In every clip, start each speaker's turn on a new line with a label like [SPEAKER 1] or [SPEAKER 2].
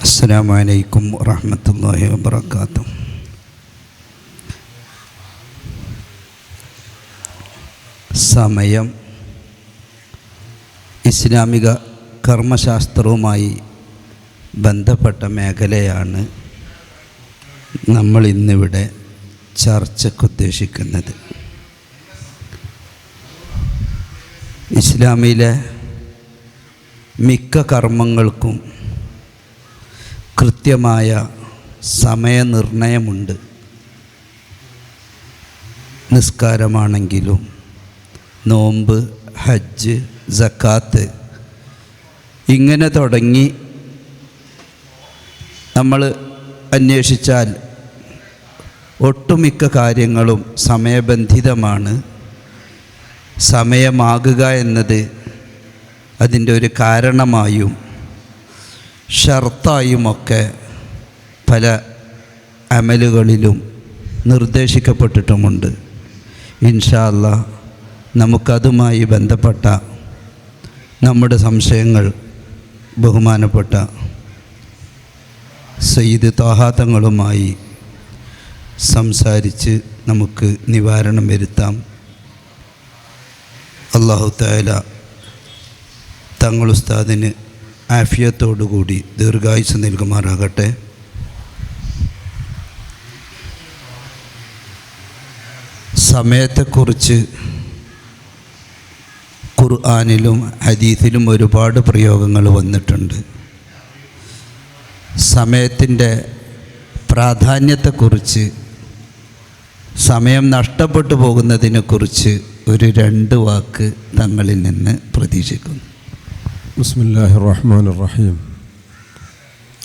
[SPEAKER 1] അസ്സലാമു അലൈക്കും വറഹ്മത്തുള്ളാഹി വബറകാതുഹു. സമയം ഇസ്ലാമിക കർമ്മശാസ്ത്രവുമായി ബന്ധപ്പെട്ട മേഖലയാണ് നമ്മൾ ഇന്നിവിടെ ചർച്ചയ്ക്കുദ്ദേശിക്കുന്നത്. ഇസ്ലാമിലെ മിക്ക കർമ്മങ്ങൾക്കും കൃത്യമായ സമയനിർണയമുണ്ട്. നിസ്കാരമാണെങ്കിലും നോമ്പ്, ഹജ്ജ്, സക്കാത്ത് ഇങ്ങനെ തുടങ്ങി നമ്മൾ അന്വേഷിച്ചാൽ ഒട്ടുമിക്ക കാര്യങ്ങളും സമയബന്ധിതമാണ്. സമയമാകുക എന്നത് അതിൻ്റെ ഒരു കാരണമായും ഷർത്തായുമൊക്കെ പല അമലുകളിലും നിർദ്ദേശിക്കപ്പെട്ടിട്ടുമുണ്ട്. ഇൻഷാ അല്ലാഹ് നമുക്കതുമായി ബന്ധപ്പെട്ട നമ്മുടെ സംശയങ്ങൾ ബഹുമാനപ്പെട്ട സയ്യിദ് ത്വാഹ തങ്ങളുമായി സംസാരിച്ച് നമുക്ക് നിവാരണം വരുത്താം. അല്ലാഹു തആല തങ്ങളുസ്താദിന് ആഫിയത്തോടുകൂടി ദീർഘായുസ്സ് നൽകുമാറാകട്ടെ. സമയത്തെക്കുറിച്ച് ഖുർആനിലും ഹദീസിലും ഒരുപാട് പ്രയോഗങ്ങൾ വന്നിട്ടുണ്ട്. സമയത്തിൻ്റെ പ്രാധാന്യത്തെക്കുറിച്ച്, സമയം നഷ്ടപ്പെട്ടു പോകുന്നതിനെക്കുറിച്ച് ഒരു 2 വാക്ക് തങ്ങളിൽ നിന്ന് പ്രതീക്ഷിക്കുന്നു.
[SPEAKER 2] ബിസ്മില്ലാഹിർ റഹ്മാനിർ റഹീം.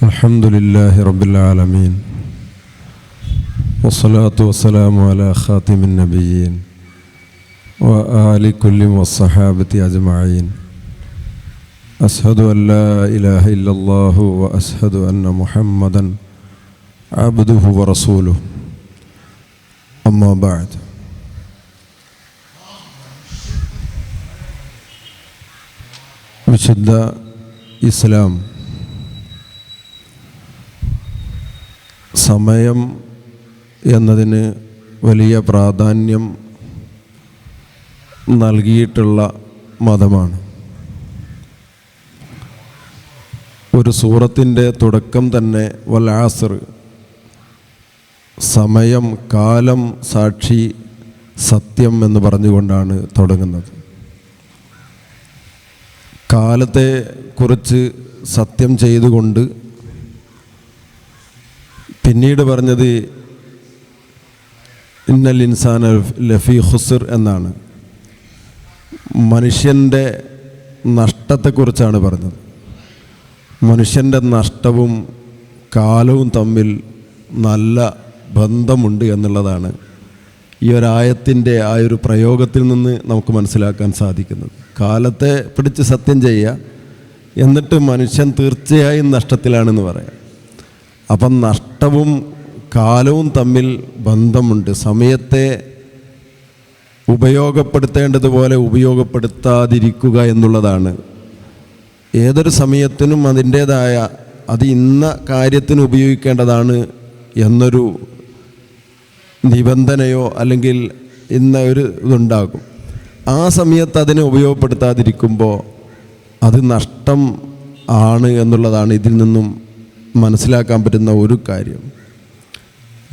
[SPEAKER 2] അൽഹംദുലില്ലാഹി റബ്ബിൽ ആലമീൻ. വസ്സലാത്തു വസ്സലാമു അലാ ഖാതിമിൻ നബിയ്യീൻ വആലി കുല്ലി വസ്സഹാബത്തി അജ്മഈൻ. അശ്ഹദു അൻ ലാ ഇലാഹ ഇല്ലല്ലാഹു വഅശ്ഹദു അന്ന മുഹമ്മദൻ അബ്ദുഹു വറസൂലുഹു. അമ്മാ ബഅദ്. വിശുദ്ധ ഇസ്ലാം സമയം എന്നതിന് വലിയ പ്രാധാന്യം നൽകിയിട്ടുള്ള മതമാണ്. ഒരു സൂറത്തിൻ്റെ തുടക്കം തന്നെ വൽ ആസ്ർ, സമയം, കാലം സാക്ഷി, സത്യം എന്ന് പറഞ്ഞുകൊണ്ടാണ് തുടങ്ങുന്നത്. കാലത്തെ കുറിച്ച് സത്യം ചെയ്തുകൊണ്ട് പിന്നീട് പറഞ്ഞത് ഇന്നൽ ഇൻസാന ലഫീ ഖുസ്ർ എന്നാണ്. മനുഷ്യൻ്റെ നഷ്ടത്തെക്കുറിച്ചാണ് പറഞ്ഞത്. മനുഷ്യൻ്റെ നഷ്ടവും കാലവും തമ്മിൽ നല്ല ബന്ധമുണ്ട് എന്നുള്ളതാണ് ഈ ഒരായത്തിൻ്റെ ആ ഒരു പ്രയോഗത്തിൽ നിന്ന് നമുക്ക് മനസ്സിലാക്കാൻ സാധിക്കുന്നത്. കാലത്തെ പിടിച്ച് സത്യം ചെയ്യുക, എന്നിട്ട് മനുഷ്യൻ തീർച്ചയായും നഷ്ടത്തിലാണെന്ന് പറയാം. അപ്പം നഷ്ടവും കാലവും തമ്മിൽ ബന്ധമുണ്ട്. സമയത്തെ ഉപയോഗപ്പെടുത്തേണ്ടതുപോലെ ഉപയോഗപ്പെടുത്താതിരിക്കുക എന്നുള്ളതാണ്. ഏതൊരു സമയത്തിനും അതിൻ്റേതായ, അത് ഇന്ന കാര്യത്തിന് ഉപയോഗിക്കേണ്ടതാണ് എന്നൊരു നിബന്ധനയോ അല്ലെങ്കിൽ ഇന്ന ഒരു ഇതുണ്ടാകും. ആ സമയത്ത് അതിനെ ഉപയോഗപ്പെടുത്താതിരിക്കുമ്പോൾ അത് നഷ്ടം ആണ് എന്നുള്ളതാണ് ഇതിൽ നിന്നും മനസ്സിലാക്കാൻ പറ്റുന്ന ഒരു കാര്യം.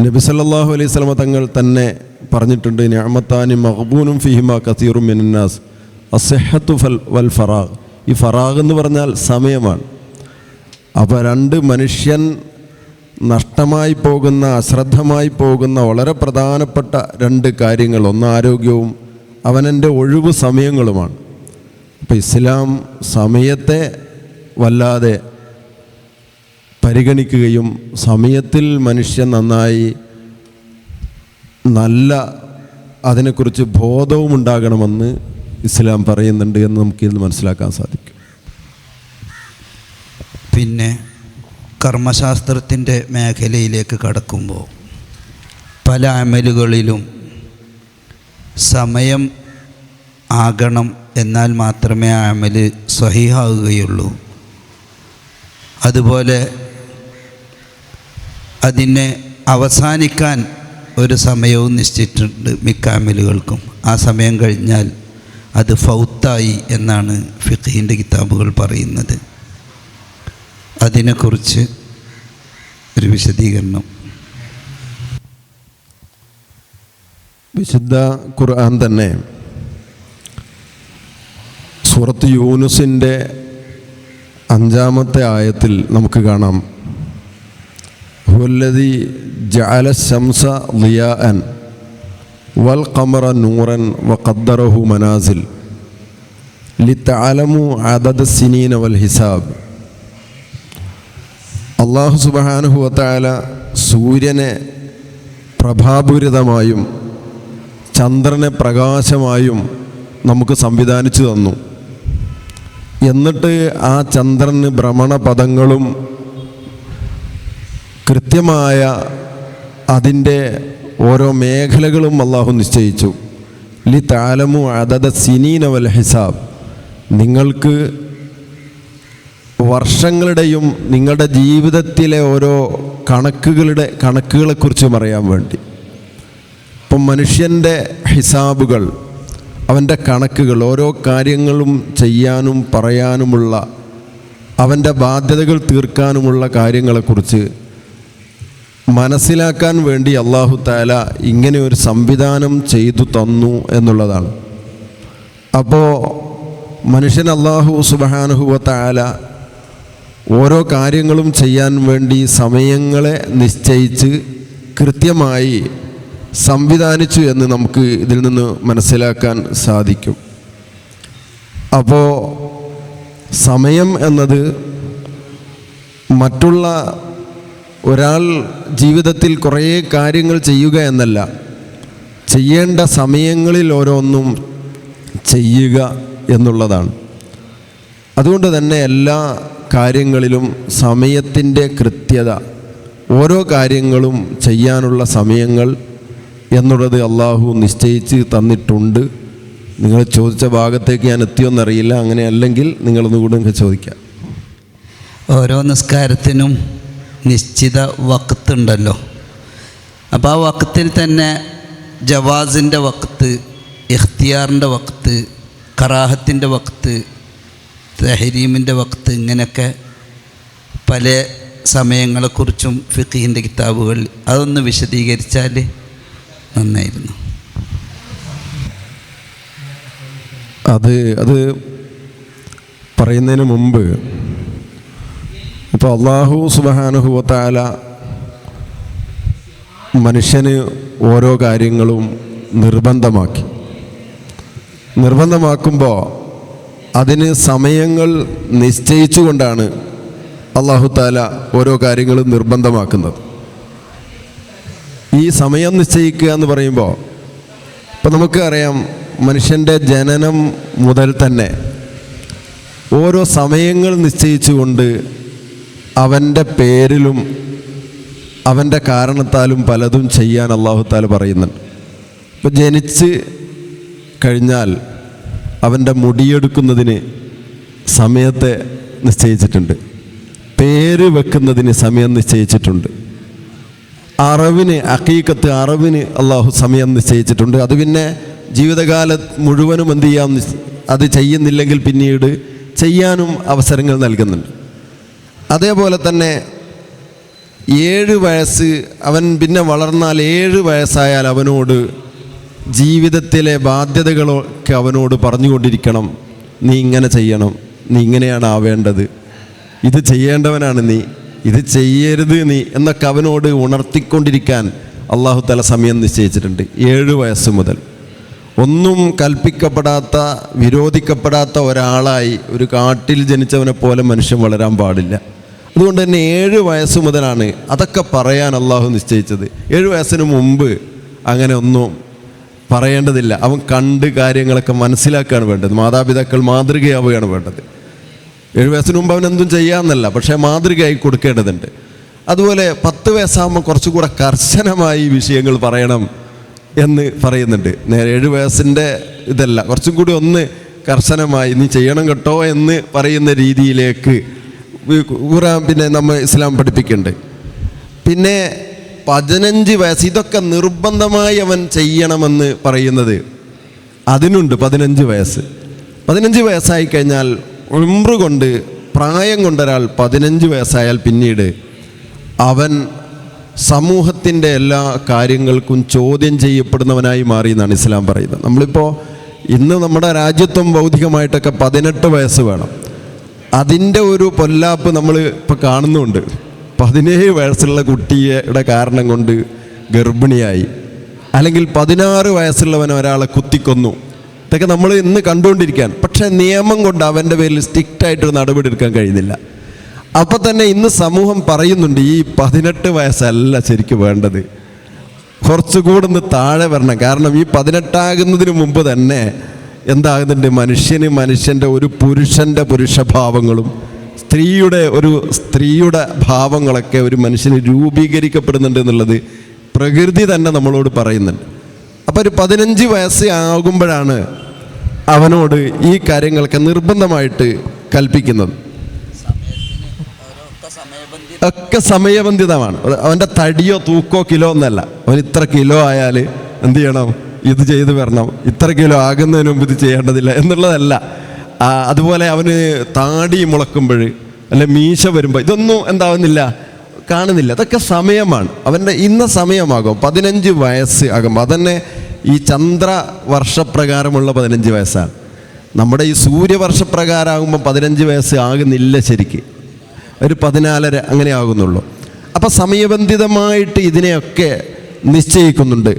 [SPEAKER 2] നബി സല്ലല്ലാഹു അലൈഹി വസല്ലം തങ്ങൾ തന്നെ പറഞ്ഞിട്ടുണ്ട്, നിഅമത്താനി മഗ്ബൂനും ഫീഹിമാ കസീറും മിനന്നാസ് അസ്സഹത്തു വൽ ഫറാഗ്. ഈ ഫറാഗ് എന്ന് പറഞ്ഞാൽ സമയമാണ്. അപ്പോൾ 2 മനുഷ്യൻ നഷ്ടമായി പോകുന്ന, അശ്രദ്ധമായി പോകുന്ന വളരെ പ്രധാനപ്പെട്ട 2 കാര്യങ്ങൾ, ഒന്ന് ആരോഗ്യവും അവനൻ്റെ ഒഴിവ് സമയങ്ങളുമാണ്. അപ്പോൾ ഇസ്ലാം സമയത്തെ വല്ലാതെ പരിഗണിക്കുകയും സമയത്തിൽ മനുഷ്യൻ നന്നായി നല്ല അതിനെക്കുറിച്ച് ബോധവും ഉണ്ടാകണമെന്ന് ഇസ്ലാം പറയുന്നുണ്ട് എന്ന് നമുക്കിന്ന് മനസ്സിലാക്കാൻ സാധിക്കും.
[SPEAKER 1] പിന്നെ കർമ്മശാസ്ത്രത്തിൻ്റെ മേഖലയിലേക്ക് കടക്കുമ്പോൾ പല അമലുകളിലും സമയം ആകണം, എന്നാൽ മാത്രമേ ആ അമൽ സ്വഹീഹാവുകയുള്ളൂ. അതുപോലെ അതിനെ അവസാനിക്കാൻ ഒരു സമയവും നിശ്ചയിച്ചിട്ടുണ്ട് മിക്ക അമലുകൾക്കും. ആ സമയം കഴിഞ്ഞാൽ അത് ഫൗത്തായി എന്നാണ് ഫിഖ്ഹിൻ്റെ കിതാബുകൾ പറയുന്നത്. അതിനെക്കുറിച്ച് ഒരു വിശദീകരണം.
[SPEAKER 2] വിശുദ്ധ ഖുർആൻ തന്നെ സൂറത്ത് യൂനുസിൻ്റെ 5-ാമത്തെ ആയത്തിൽ നമുക്ക് കാണാം, ഹുവല്ലദീ ജഅല ശംസ ളിയാഅൻ വൽ ഖമറ നൂറൻ വഖദ്ദറഹു മനാസിൽ ലിതഅലമു അദദ സിനീന വൽ ഹിസാബ്. അല്ലാഹു സുബ്ഹാനഹു വതആല സൂര്യനെ പ്രഭാപൂരിതമായും ചന്ദ്രനെ പ്രകാശമായും നമുക്ക് സംവിധാനിച്ചു തന്നു. എന്നിട്ട് ആ ചന്ദ്രന് ഭ്രമണപഥങ്ങളും കൃത്യമായ അതിൻ്റെ ഓരോ മേഖലകളും അള്ളാഹു നിശ്ചയിച്ചു. ലി തഅലമു അദദ സിനീന വൽ ഹിസാബ്, നിങ്ങൾക്ക് വർഷങ്ങളുടെയും നിങ്ങളുടെ ജീവിതത്തിലെ ഓരോ കണക്കുകളെക്കുറിച്ചും അറിയാൻ വേണ്ടി. ഇപ്പം മനുഷ്യൻ്റെ ഹിസാബുകൾ, അവൻ്റെ കണക്കുകൾ, ഓരോ കാര്യങ്ങളും ചെയ്യാനും പറയാനുമുള്ള, അവൻ്റെ ബാധ്യതകൾ തീർക്കാനുമുള്ള കാര്യങ്ങളെക്കുറിച്ച് മനസ്സിലാക്കാൻ വേണ്ടി അല്ലാഹു തആല ഇങ്ങനെ ഒരു സംവിധാനം ചെയ്തു തന്നു എന്നുള്ളതാണ്. അപ്പോൾ മനുഷ്യൻ അല്ലാഹു സുബ്ഹാനഹു വതആല ഓരോ കാര്യങ്ങളും ചെയ്യാൻ വേണ്ടി സമയങ്ങളെ നിശ്ചയിച്ച് കൃത്യമായി സംവിധാനിച്ചു എന്ന് നമുക്ക് ഇതിൽ നിന്ന് മനസ്സിലാക്കാൻ സാധിക്കും. അപ്പോൾ സമയം എന്നത് മറ്റുള്ള ഒരാൾ ജീവിതത്തിൽ കുറേ കാര്യങ്ങൾ ചെയ്യുക എന്നല്ല, ചെയ്യേണ്ട സമയങ്ങളിൽ ഓരോന്നും ചെയ്യുക എന്നുള്ളതാണ്. അതുകൊണ്ട് തന്നെ എല്ലാ കാര്യങ്ങളിലും സമയത്തിൻ്റെ കൃത്യത, ഓരോ കാര്യങ്ങളും ചെയ്യാനുള്ള സമയങ്ങൾ എന്നുള്ളത് അള്ളാഹു നിശ്ചയിച്ച് തന്നിട്ടുണ്ട്. നിങ്ങൾ ചോദിച്ച ഭാഗത്തേക്ക് ഞാൻ എത്തിയോന്നറിയില്ല. അങ്ങനെ അല്ലെങ്കിൽ നിങ്ങളൊന്നുകൂടെ നിങ്ങൾക്ക് ചോദിക്കാം.
[SPEAKER 1] ഓരോ നിസ്കാരത്തിനും നിശ്ചിത വഖ്തുണ്ടല്ലോ. അപ്പോൾ ആ വഖ്തിൽ തന്നെ ജവാസിൻ്റെ വഖ്ത്, ഇഖ്തിയാറിൻ്റെ വഖ്ത്, കറാഹത്തിൻ്റെ വഖ്ത്, തഹരീമിൻ്റെ വഖ്ത്, ഇങ്ങനെയൊക്കെ പല സമയങ്ങളെക്കുറിച്ചും ഫിഖ്ഹിൻ്റെ കിതാബുകൾ അതൊന്ന് വിശദീകരിച്ചാൽ നന്നായിരുന്നു.
[SPEAKER 2] അത് പറയുന്നതിന് മുമ്പ് ഇപ്പോൾ അല്ലാഹു സുബ്ഹാനഹു വതആല മനുഷ്യന് ഓരോ കാര്യങ്ങളും നിർബന്ധമാക്കുമ്പോൾ അതിന് സമയങ്ങൾ നിശ്ചയിച്ചുകൊണ്ടാണ് അല്ലാഹു തആല ഓരോ കാര്യങ്ങളും നിർബന്ധമാക്കുന്നത്. ഈ സമയം നിശ്ചയിക്കുക എന്ന് പറയുമ്പോൾ ഇപ്പം നമുക്ക് അറിയാം, മനുഷ്യൻ്റെ ജനനം മുതൽ തന്നെ ഓരോ സമയങ്ങൾ നിശ്ചയിച്ചുകൊണ്ട് അവൻ്റെ പേരിലും അവൻ്റെ കാരണത്താലും പലതും ചെയ്യാൻ അല്ലാഹു തആല പറയുന്നുണ്ട്. ഇപ്പം ജനിച്ച് കഴിഞ്ഞാൽ അവൻ്റെ മുടിയെടുക്കുന്നതിന് സമയത്തെ നിശ്ചയിച്ചിട്ടുണ്ട്, പേര് വെക്കുന്നതിന് സമയം നിശ്ചയിച്ചിട്ടുണ്ട്, അഖീഖത്ത് അറവിന് അല്ലാഹു സമയം നിശ്ചയിച്ചിട്ടുണ്ട്. അത് പിന്നെ ജീവിതകാലം മുഴുവനും എന്ത് ചെയ്യാം, അത് ചെയ്യുന്നില്ലെങ്കിൽ പിന്നീട് ചെയ്യാനും അവസരങ്ങൾ നൽകുന്നുണ്ട്. അതേപോലെ തന്നെ 7 വയസ്സ് അവൻ പിന്നെ വളർന്നാൽ 7 വയസ്സായാൽ അവനോട് ജീവിതത്തിലെ ബാധ്യതകളൊക്കെ അവനോട് പറഞ്ഞുകൊണ്ടിരിക്കണം. നീ ഇങ്ങനെ ചെയ്യണം, നീ ഇങ്ങനെയാണ് ആവേണ്ടത്, ഇത് ചെയ്യേണ്ടവനാണ് നീ, ഇത് ചെയ്യരുത് നീ എന്നൊക്കെ അവനോട് ഉണർത്തിക്കൊണ്ടിരിക്കാൻ അല്ലാഹു തആല സമയം നിശ്ചയിച്ചിട്ടുണ്ട്. 7 വയസ്സ് മുതൽ ഒന്നും കൽപ്പിക്കപ്പെടാത്ത, വിരോധിക്കപ്പെടാത്ത ഒരാളായി ഒരു കാട്ടിൽ ജനിച്ചവനെ പോലെ മനുഷ്യൻ വളരാൻ പാടില്ല. അതുകൊണ്ട് തന്നെ 7 വയസ്സ് മുതലാണ് അതൊക്കെ പറയാൻ അല്ലാഹു നിശ്ചയിച്ചത്. 7 വയസ്സിന് മുമ്പ് അങ്ങനെ ഒന്നും പറയേണ്ടതില്ല. അവൻ കണ്ട് കാര്യങ്ങളൊക്കെ മനസ്സിലാക്കുകയാണ് വേണ്ടത്. മാതാപിതാക്കൾ മാതൃകയാവുകയാണ് വേണ്ടത്. 7 വയസ്സിന് മുമ്പ് അവനെന്തും ചെയ്യാമെന്നല്ല, പക്ഷേ മാതൃകയായി കൊടുക്കേണ്ടതുണ്ട്. അതുപോലെ 10 വയസ്സാകുമ്പോൾ കുറച്ചുകൂടെ കർശനമായി വിഷയങ്ങൾ പറയണം എന്ന് പറയുന്നുണ്ട്. നേരെ 7 വയസ്സിൻ്റെ ഇതല്ല, കുറച്ചും കൂടി ഒന്ന് കർശനമായി നീ ചെയ്യണം കേട്ടോ എന്ന് പറയുന്ന രീതിയിലേക്ക് ഖുർആൻ പിന്നെ നമ്മൾ ഇസ്ലാം പഠിപ്പിക്കുന്നുണ്ട്. പിന്നെ 15 വയസ്സ്, ഇതൊക്കെ നിർബന്ധമായി അവൻ ചെയ്യണമെന്ന് പറയുന്നത് അതിനുണ്ട്. 15 വയസ്സ് 15 വയസ്സായി കഴിഞ്ഞാൽ ഉംറ കൊണ്ട്, പ്രായം കൊണ്ടൊരാൾ 15 വയസ്സായാൽ പിന്നീട് അവൻ സമൂഹത്തിൻ്റെ എല്ലാ കാര്യങ്ങൾക്കും ചോദ്യം ചെയ്യപ്പെടുന്നവനായി മാറി എന്നാണ് ഇസ്ലാം പറയുന്നത്. നമ്മളിപ്പോൾ ഇന്ന് നമ്മുടെ രാജ്യത്വം ഭൗതികമായിട്ടൊക്കെ 18 വയസ്സ് വേണം. അതിൻ്റെ ഒരു പൊല്ലാപ്പ് നമ്മൾ ഇപ്പോൾ കാണുന്നുണ്ട്. 17 വയസ്സുള്ള കുട്ടിയുടെ കാരണം കൊണ്ട് ഗർഭിണിയായി, അല്ലെങ്കിൽ 16 വയസ്സുള്ളവൻ ഒരാളെ കുത്തിക്കൊന്നു. ഇതൊക്കെ നമ്മൾ ഇന്ന് കണ്ടുകൊണ്ടിരിക്കാൻ. പക്ഷേ നിയമം കൊണ്ട് അവൻ്റെ പേരിൽ സ്ട്രിക്റ്റായിട്ടൊരു നടപടി എടുക്കാൻ കഴിയുന്നില്ല. അപ്പം തന്നെ ഇന്ന് സമൂഹം പറയുന്നുണ്ട് ഈ 18 വയസ്സല്ല ശരിക്കും വേണ്ടത്, കുറച്ചുകൂടെ ഒന്ന് താഴെ വരണം. കാരണം ഈ 18 ആകുന്നതിന് മുമ്പ് തന്നെ എന്താകുന്നുണ്ട്, മനുഷ്യൻ്റെ ഒരു പുരുഷൻ്റെ പുരുഷഭാവങ്ങളും സ്ത്രീയുടെ ഭാവങ്ങളൊക്കെ ഒരു മനുഷ്യന് രൂപീകരിക്കപ്പെടുന്നുണ്ട് എന്നുള്ളത് പ്രകൃതി തന്നെ നമ്മളോട് പറയുന്നുണ്ട്. അപ്പോൾ ഒരു 15 വയസ്സ് ആകുമ്പോഴാണ് അവനോട് ഈ കാര്യങ്ങളൊക്കെ നിർബന്ധമായിട്ട് കൽപ്പിക്കുന്നത്. ഒക്കെ സമയബന്ധിതമാണ്. അവൻ്റെ തടിയോ തൂക്കോ കിലോ എന്നല്ല. അവൻ ഇത്ര കിലോ ആയാൽ എന്ത് ചെയ്യണം, ഇത് ചെയ്ത് വരണം, ഇത്ര കിലോ ആകുന്നതിന് മുമ്പ് ഇത് ചെയ്യേണ്ടതില്ല എന്നുള്ളതല്ല. അതുപോലെ അവന് താടി മുളക്കുമ്പോൾ അല്ലെ മീശ വരുമ്പോൾ ഇതൊന്നും എന്താവുന്നില്ല, കാണുന്നില്ല. അതൊക്കെ സമയമാണ്. അവൻ്റെ ഇന്ന സമയമാകും 15 വയസ്സ് ആകുമ്പോൾ. അതന്നെ ഈ ചന്ദ്രവർഷപ്രകാരമുള്ള 15 വയസ്സാണ്. നമ്മുടെ ഈ സൂര്യവർഷപ്രകാരമാകുമ്പോൾ 15 വയസ്സ് ആകുന്നില്ല, ശരിക്ക് ഒരു 14 അങ്ങനെ ആകുന്നുള്ളൂ. അപ്പം സമയബന്ധിതമായിട്ട് ഇതിനെയൊക്കെ നിശ്ചയിക്കുന്നുണ്ട്.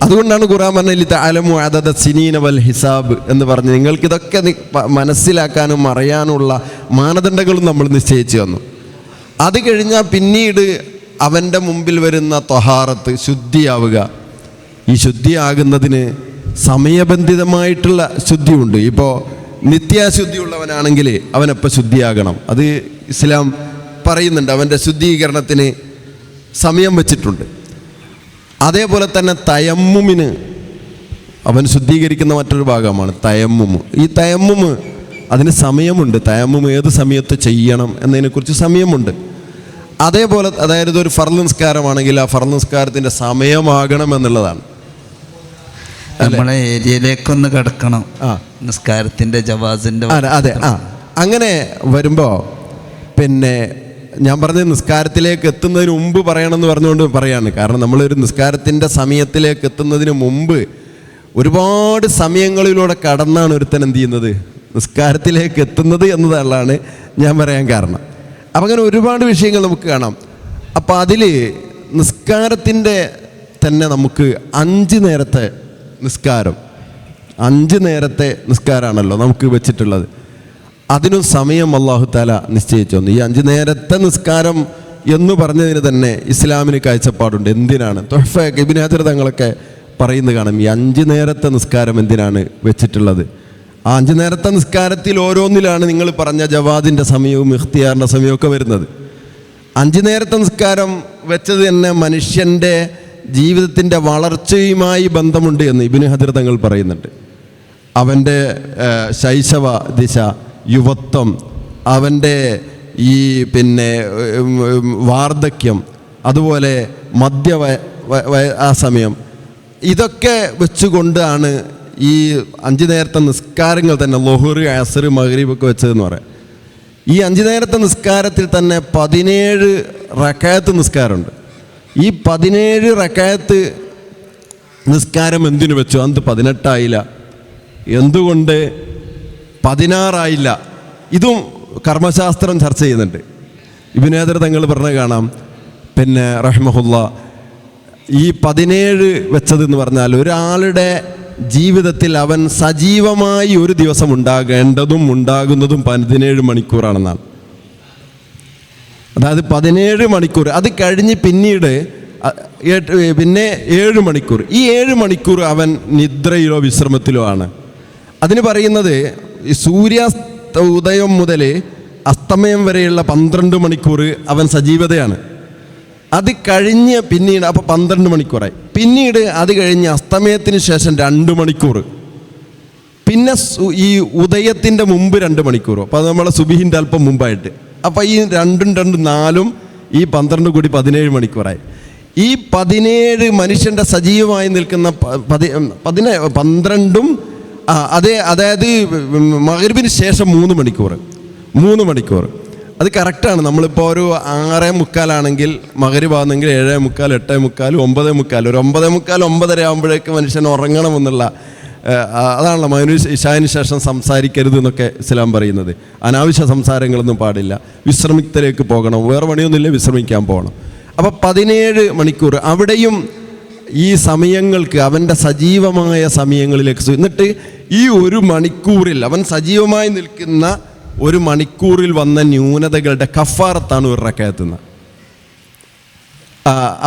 [SPEAKER 2] അതുകൊണ്ടാണ് ഖുർആൻ പറഞ്ഞ തഅലമു അദദ സിനീന വൽ ഹിസാബ് എന്ന് പറഞ്ഞ് നിങ്ങൾക്കിതൊക്കെ മനസ്സിലാക്കാനും അറിയാനുള്ള മാനദണ്ഡങ്ങളും നമ്മൾ നിശ്ചയിച്ചു തന്നു. അത് കഴിഞ്ഞാൽ പിന്നീട് അവൻ്റെ മുമ്പിൽ വരുന്ന ത്വഹാറത്ത്, ശുദ്ധിയാവുക. ഈ ശുദ്ധിയാകുന്നതിന് സമയബന്ധിതമായിട്ടുള്ള ശുദ്ധിയുണ്ട്. ഇപ്പോൾ നിത്യാശുദ്ധിയുള്ളവനാണെങ്കിൽ അവനെപ്പോൾ ശുദ്ധിയാകണം, അത് ഇസ്ലാം പറയുന്നുണ്ട്. അവൻ്റെ ശുദ്ധീകരണത്തിന് സമയം വെച്ചിട്ടുണ്ട്. അതേപോലെ തന്നെ തയമ്മുമിന് അവൻ ശുദ്ധീകരിക്കുന്ന മറ്റൊരു ഭാഗമാണ് തയമ്മുമ്. ഈ തയമ്മുമ് അതിന് സമയമുണ്ട്. തയമ്മുമ് ഏത് സമയത്ത് ചെയ്യണം എന്നതിനെക്കുറിച്ച് സമയമുണ്ട്. അതേപോലെ അതായത് ഒരു ഫർള് നിസ്കാരമാണെങ്കിൽ ആ ഫർള് നിസ്കാരത്തിൻ്റെ സമയമാകണം എന്നുള്ളതാണ്.
[SPEAKER 1] നമ്മളെ ഏരിയയിലേക്കൊന്ന് കിടക്കണം നിസ്കാരത്തിൻ്റെ ജവാസിൻ്റെ.
[SPEAKER 2] അതെ. അങ്ങനെ വരുമ്പോൾ പിന്നെ ഞാൻ പറഞ്ഞത് നിസ്കാരത്തിലേക്ക് എത്തുന്നതിന് മുമ്പ് പറയണമെന്ന് പറഞ്ഞുകൊണ്ട് പറയാണ്. കാരണം നമ്മളൊരു നിസ്കാരത്തിൻ്റെ സമയത്തിലേക്ക് എത്തുന്നതിന് മുമ്പ് ഒരുപാട് സമയങ്ങളിലൂടെ കടന്നാണ് ഒരുത്തൻ എന്ത് ചെയ്യുന്നത്, നിസ്കാരത്തിലേക്ക് എത്തുന്നത് എന്നതാണ് ഞാൻ പറയാൻ കാരണം. അപ്പം അങ്ങനെ ഒരുപാട് വിഷയങ്ങൾ നമുക്ക് കാണാം. അപ്പം അതിൽ നിസ്കാരത്തിൻ്റെ തന്നെ നമുക്ക് 5 നേരത്തെ നിസ്കാരം, 5 നേരത്തെ നിസ്കാരമാണല്ലോ നമുക്ക് വെച്ചിട്ടുള്ളത്. അതിനും സമയം അല്ലാഹു തആല നിശ്ചയിച്ചു തന്നു. ഈ 5 നേരത്തെ നിസ്കാരം എന്ന് പറഞ്ഞതിന് തന്നെ ഇസ്ലാമിന് കാഴ്ചപ്പാടുണ്ട്. എന്തിനാണ് തുഹ്ഫ ഇബ്നു ഹജർ തങ്ങളൊക്കെ പറയുന്നത് കാണാം. ഈ 5 നേരത്തെ നിസ്കാരം എന്തിനാണ് വെച്ചിട്ടുള്ളത്? ആ 5 നേരത്തെ നിസ്കാരത്തിൽ ഓരോന്നിലാണ് നിങ്ങൾ പറഞ്ഞ ജവാദിൻ്റെ സമയവും ഇഖ്തിയാറിൻ്റെ സമയവും ഒക്കെ വരുന്നത്. 5 നേരത്തെ നിസ്കാരം വെച്ചത് തന്നെ മനുഷ്യൻ്റെ ജീവിതത്തിൻ്റെ വളർച്ചയുമായി ബന്ധമുണ്ട് എന്ന് ഇബ്നു ഹജർ തങ്ങൾ പറയുന്നുണ്ട്. അവൻ്റെ ശൈശവ ദിശ, യുവത്വം, അവൻ്റെ ഈ പിന്നെ വാർദ്ധക്യം, അതുപോലെ ആ സമയം, ഇതൊക്കെ വെച്ചുകൊണ്ടാണ് ഈ 5 നേരത്തെ നിസ്കാരങ്ങൾ തന്നെ ളുഹ്ർ, അസ്ർ, മഗ്രിബ് ഒക്കെ വെച്ചതെന്ന് പറയാം. ഈ 5 നേരത്തെ നിസ്കാരത്തിൽ തന്നെ 17 റക്അത്ത് നിസ്കാരമുണ്ട്. ഈ 17 റക്അത്ത് നിസ്കാരം എന്തിനു വെച്ചു? അന്ത് 18 ആയില്ല, എന്തുകൊണ്ട് 16 ആയില്ല? ഇതും കർമ്മശാസ്ത്രം ചർച്ച ചെയ്യുന്നുണ്ട്. ഇബ്നു ഹജർ തങ്ങൾ പറഞ്ഞ കാണാം, പിന്നെ റഹ്മഹുല്ലാ, ഈ 17 വെച്ചതെന്ന് പറഞ്ഞാൽ ഒരാളുടെ ജീവിതത്തിൽ അവൻ സജീവമായി ഒരു ദിവസം ഉണ്ടാകേണ്ടതും ഉണ്ടാകുന്നതും 17 മണിക്കൂറാണെന്നാണ്. അതായത് 17 മണിക്കൂർ, അത് കഴിഞ്ഞ് പിന്നീട് പിന്നെ 7 മണിക്കൂർ. ഈ 7 മണിക്കൂർ അവൻ നിദ്രയിലോ വിശ്രമത്തിലോ ആണ്. അതിന് പറയുന്നത് ഈ ഉദയം മുതൽ അസ്തമയം വരെയുള്ള 12 മണിക്കൂർ അവൻ സജീവതയാണ്. അത് കഴിഞ്ഞ് പിന്നീട് അപ്പോൾ 12 മണിക്കൂറായി. പിന്നീട് അത് കഴിഞ്ഞ് അസ്തമയത്തിന് ശേഷം 2 മണിക്കൂർ, പിന്നെ ഈ ഉദയത്തിൻ്റെ മുമ്പ് 2 മണിക്കൂർ. അപ്പോൾ അത് നമ്മളെ സുബഹിൻ്റെ അല്പം മുമ്പായിട്ട്. അപ്പോൾ ഈ 2 4 ഈ 12 കൂടി 17 മണിക്കൂറായി. ഈ 17 മനുഷ്യൻ്റെ സജീവമായി നിൽക്കുന്ന 12ഉം അതായത് മഗ്‌രിബിന് ശേഷം 3 മണിക്കൂർ. അത് കറക്റ്റാണ്. നമ്മളിപ്പോൾ ഒരു 6:45 മഗ്‌രിബാണെങ്കിൽ 7:45, 8:45, 9:45, ഒരു 9:45, 9:30 ആകുമ്പോഴേക്ക് മനുഷ്യൻ ഉറങ്ങണമെന്നുള്ള അതാണല്ലോ മഗ്‌രിബ് ഇശാന് ശേഷം സംസാരിക്കരുത് എന്നൊക്കെ ഇസ്ലാം പറയുന്നത്. അനാവശ്യ സംസാരങ്ങളൊന്നും പാടില്ല, വിശ്രമത്തിലേക്ക് പോകണം, വേറെ പണിയൊന്നുമില്ല, വിശ്രമിക്കാൻ പോകണം. അപ്പോൾ 17 മണിക്കൂർ അവിടെയും ഈ സമയങ്ങൾക്ക് അവൻ്റെ സജീവമായ സമയങ്ങളിലേക്ക്, എന്നിട്ട് ഈ 1 മണിക്കൂറിൽ അവൻ സജീവമായി നിൽക്കുന്ന 1 മണിക്കൂറിൽ വന്ന ന്യൂനതകളുടെ കഫാറത്താണ് 1 റക്അത്ത് എന്ന്.